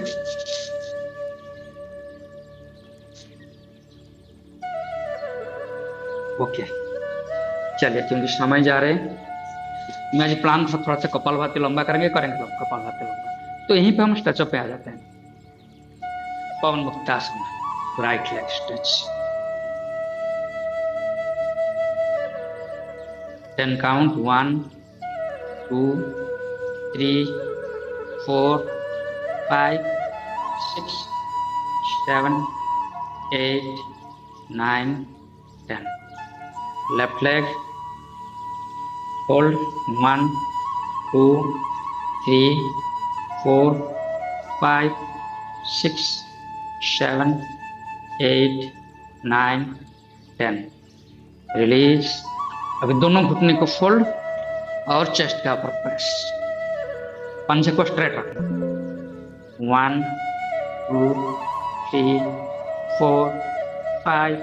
D: ओके, चलिए, क्योंकि समय जा रहे हैं, मैं आज प्लान था थोड़ा सा कपालभाति लंबा करेंगे तो कपालभाति लंबा, तो यहीं पे हम स्ट्रेचअप पे आ जाते हैं। पवन मुक्तासन, right leg stretch, 10 count, 1 2 3 4 5 6 7 8 9 10। Left leg, hold, 1 2 3 4 5 6 7 8 9 10। Release. अभी दोनों घुटने को फोल्ड, और चेस्ट के ऊपर प्रेस। पंजे को स्ट्रेट रखना। 1 2 3 4 5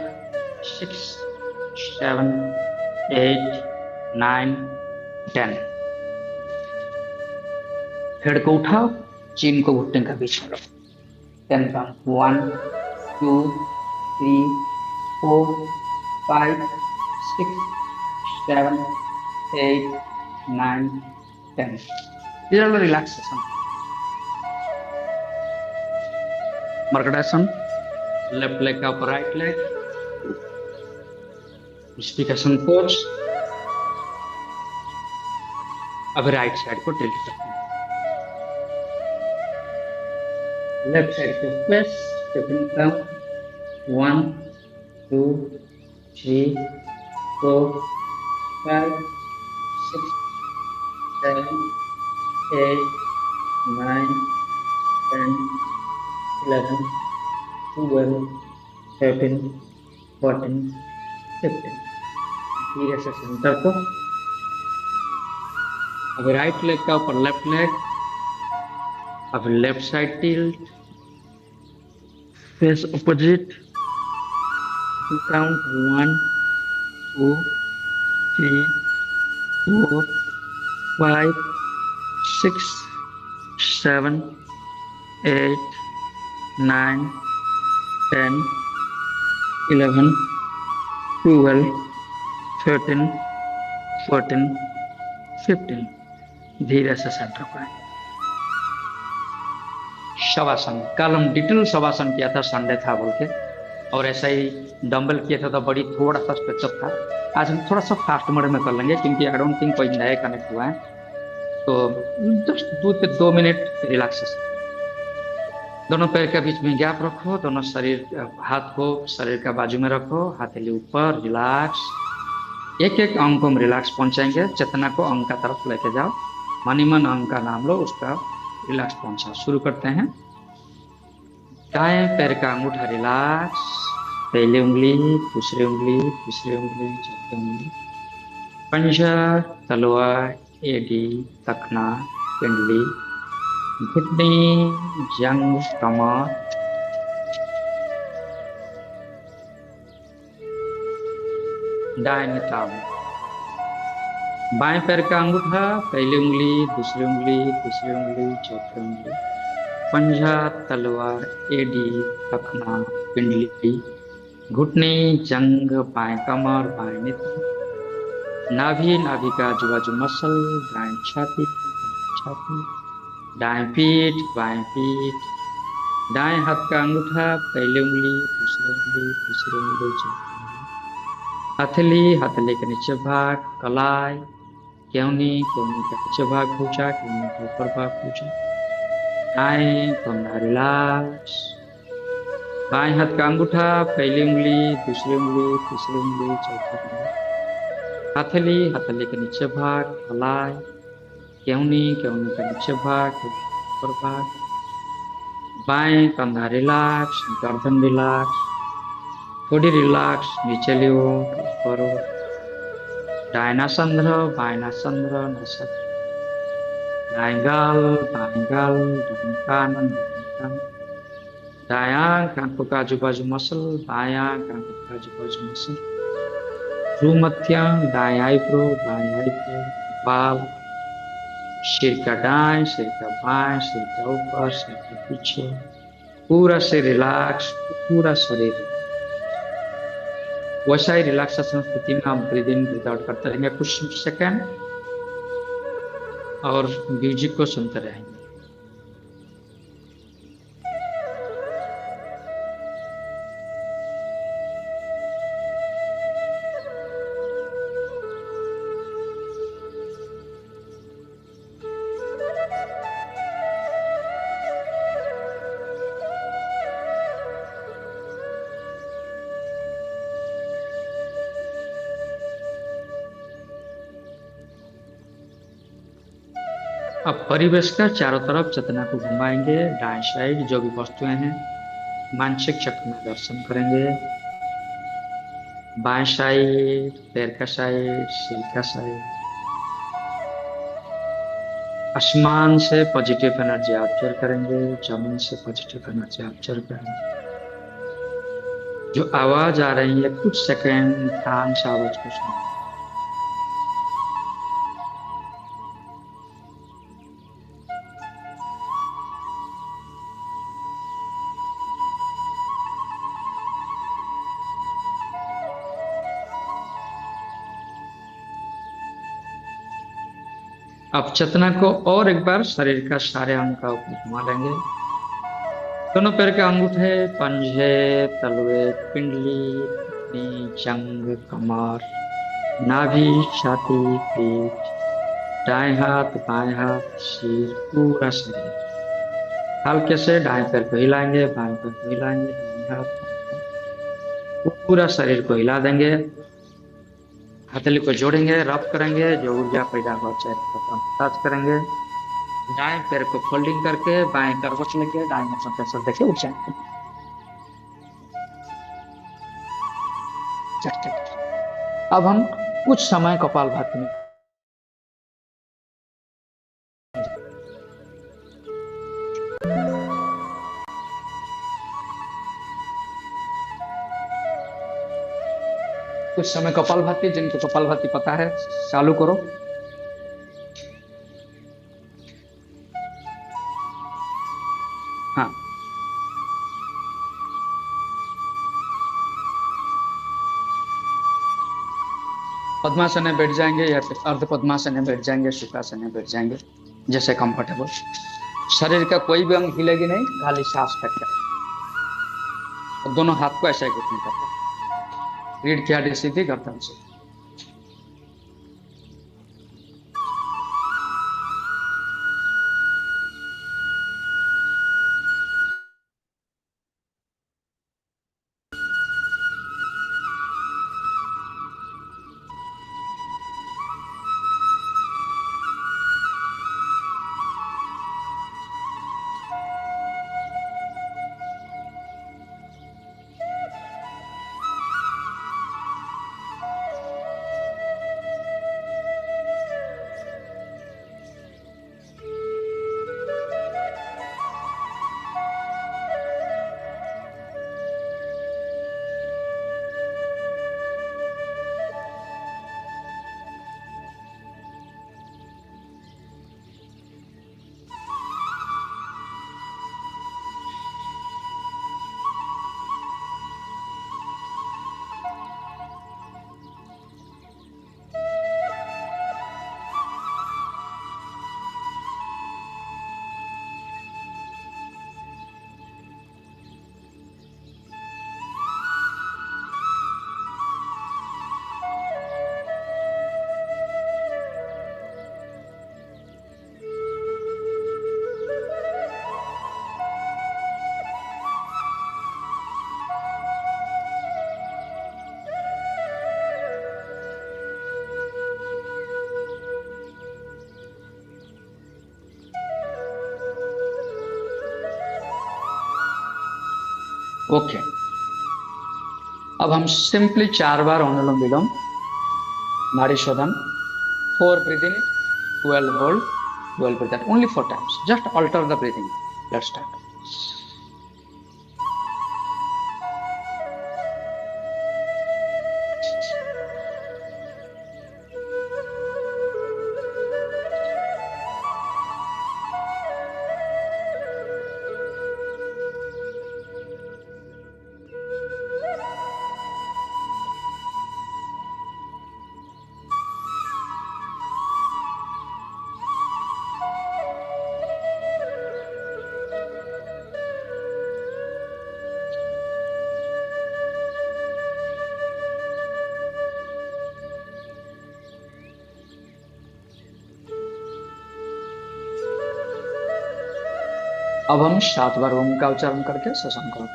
D: 6 7 8 9 10। हेड को उठाओ, चिन को घुटने के बीच में रखो। 10 count. 1 2 3 4 5 6 7 8 9 10। These are the relaxation. Markadasana. Left leg up, right leg. Stickation pose. अब राइट साइड को टिल्ट करते हैं। लेफ्ट साइड को प्रेस, स्टेपिंग काउंट 1 2 3 4 5 6 7 8 9 10 11 12 13 14 15। धीरे से सेंटर को। अब राइट लेग का ऊपर लेफ्ट लेग। अब left side tilt, face opposite. Count 1 2 3 4 5 6 7 8 9 10 11 12 13 14 15। धीरे से सेंटर पर। शवासन। कल हम डिटेल शवासन किया था, संडे था बोल के, और ऐसा ही डंबल किया था तो बड़ी थोड़ा सा स्ट्रेचअप था। आज हम थोड़ा सा फास्ट मोड में कर लेंगे क्योंकि आई डोंट थिंक कोई नया कनेक्ट हुआ है। तो जस्ट 2 से 2 मिनट रिलैक्सेशन। दोनों पैर के बीच में गैप रखो। दोनों शरीर, हाथ को शरीर का बाजू में रखो, हथेली ऊपर, रिलैक्स। एक एक अंग को हम रिलैक्स पहुंचाएंगे। चेतना को अंग का तरफ लेके जाओ। मनी मन अंग का नाम लो, उसका रिलैक्स पहुंचाओ। शुरू करते हैं। दाएं पैर का अंगूठा रिलैक्स। पहली उंगली, दूसरी उंगली, तीसरी उंगली, चौथी उंगली। पंजा, तलवार, एडी, तखना, पिंडली, घुटनी, जंग, कमर। दाहिने ताम। बाएं पैर का अंगूठा, पहली उंगली, दूसरी उंगली, तीसरी उंगली, चौथी उंगली। पंजा, तलवार, एडी, तखना, पिंडली, घुटनी, जंग, बाएं कमर, बाएं नितंब। नाभि, नाभि का आजू बाजू मसल, दाएं छाती, दाएं पीठ, बाएं पीठ। दाएं हाथ का अंगूठा, पहली उंगली, दूसरी उंगली, तीसरी उंगली, चौथी उंगली। हथेली, हथेली के नीचे भाग, कलाई, केवनी, केवनी का नीचे भाग पूछा, केवनी का ऊपर भाग पूछा। दाएं कंधा रिलैक्स। बाएं हाथ का अंगूठा, पहली उंगली, दूसरी उंगली, तीसरी उंगली, चौथी उंगली। हथेली, हथेली के नीचे भाग, कलाई, केवनी, केवनी का नीचे भाग, ऊपर भाग। बाएं कंधा रिलैक्स, गर्दन रिलैक्स, थोड़ी रिलैक्स, नीचे लियो, ऊपर। दाहिना संद्र, बाएं संद्र, नसक। दाएं गाल, दाएं गाल, दाएं कान, दाएं कान। दायां कान का आजू बाजू मसल, बायां कान का आजू बाजू मसल। भ्रू मध्य, दाएं आईब्रो, बाएं आईब्रो, बाल। सिर का दाएं, सिर का बाएं, सिर का ऊपर, सिर के पीछे। पूरा से रिलैक्स, पूरा शरीर। वैसा ही रिलैक्सेशन स्थिति में हम ब्रीद इन ब्रीद आउट करते रहेंगे कुछ सेकंड, और म्यूजिक को सुनते रहेंगे। अब परिवेश का चारों तरफ चेतना को घुमाएंगे। दाएं साइड जो भी वस्तुएं हैं मानसिक चक्र में दर्शन करेंगे। बाएं साइड पैर का साइड, सिर का साइड।
E: आसमान से पॉजिटिव एनर्जी ऑब्जर्व करेंगे, जमीन से पॉजिटिव एनर्जी ऑब्जर्व करेंगे। जो आवाज आ रही है कुछ सेकंड ध्यान से आवाज को सुनो। अब चेतना को और एक बार शरीर का सारे अंग का ऊपर घुमा लेंगे। दोनों पैर के अंगूठे, पंजे, तलवे, पिंडली, घुटने, जंग, कमर, नाभि, छाती, पीठ, दाएं हाथ, बाएं हाथ, सिर, पूरा शरीर। हल्के से दाएं पैर को हिलाएंगे, बाएं पैर को हिलाएंगे, दाएं हाथ, बाएं हाथ, पूरा शरीर को हिला देंगे। हथेली को जोड़ेंगे, रब करेंगे, जो ऊर्जा पैदा हो चेहरे पर टच करेंगे। दाएं पैर को फोल्डिंग करके बाएं करवट लेके दाएं हाथ प्रेशर देके उठ जाएंगे। अब हम कुछ समय कपालभाति में कुछ समय कपालभाति, जिनको कपालभाति पता है चालू करो। हाँ, पद्मासन में बैठ जाएंगे या फिर अर्ध पद्मासन में बैठ जाएंगे, सुखासन में बैठ जाएंगे, जैसे कंफर्टेबल। शरीर का कोई भी अंग हिलेगी नहीं, खाली सांस तक। और दोनों हाथ को ऐसा घुटने करता है, रीढ़ की हड्डी सीधी, गर्दन से। ओके, अब हम सिंपली 4 बार अनुलोम विलोम, नाड़ी शोधन, 4 breathe in, 12 hold, 12 breathe out, only 4 times. Just alter the breathing. Let's start. अब हम 7 बार ओम का उच्चारण करके शशांक करो।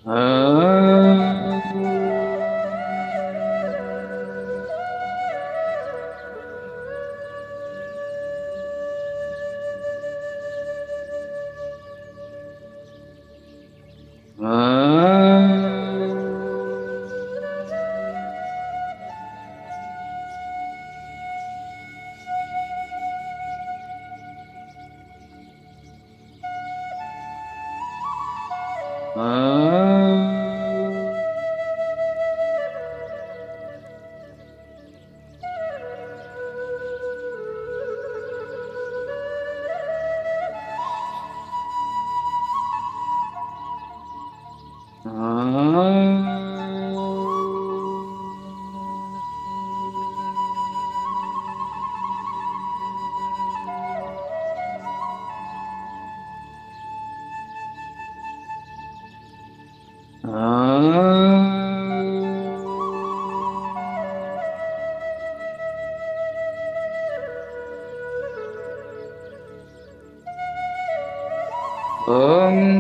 E: ॐ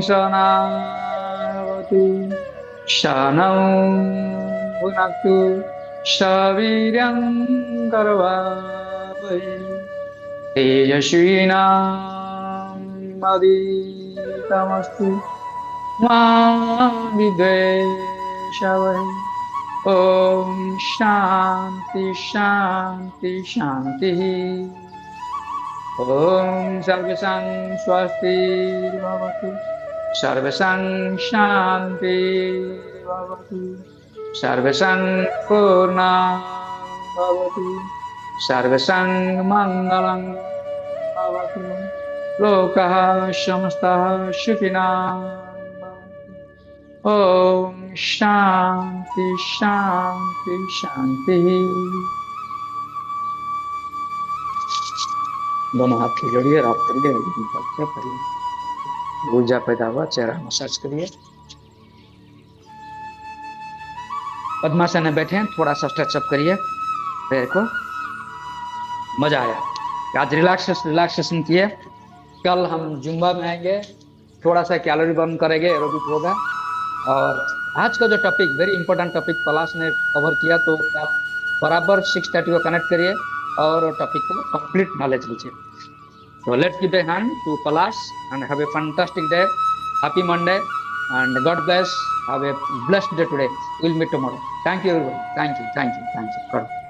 E: शनावतु शनौ भुनक्तु शवीर्यं करवावहै तेजस्विनामदितमस्तु मा विद्वेषवहै ॐ शान्ति शान्ति शान्तिः ॐ सर्वेषां स्वस्तिर्भवतु सर्वेषां शान्तिर्भवतु सर्वेषां पूर्णं भवतु सर्वेषां मङ्गलं भवतु लोकः समस्तः सुखिनः भवन्तु। ॐ शान्ति शान्ति शान्तिः। दोनों हाथ की जोड़िए, रात करिए, करिए, ऊर्जा पैदा हुआ, चेहरा मसाज करिए। पद्मासन में बैठे हैं, थोड़ा सा स्ट्रेचअप करिए पैर को। मजा आया, आज रिलैक्सेशन किए। कल हम जुम्बा में आएंगे, थोड़ा सा कैलोरी बर्न करेंगे, एरोबिक होगा। और आज का जो टॉपिक वेरी इंपॉर्टेंट टॉपिक पलाश ने कवर किया, तो आप बराबर 6:30 को कनेक्ट करिए और टॉपिक को कंप्लीट नॉलेज लीजिए। So let's give a hand to Palash and have a fantastic day. Happy Monday and God bless. Have a blessed day today. We'll meet tomorrow. Thank you everyone. Thank you. God.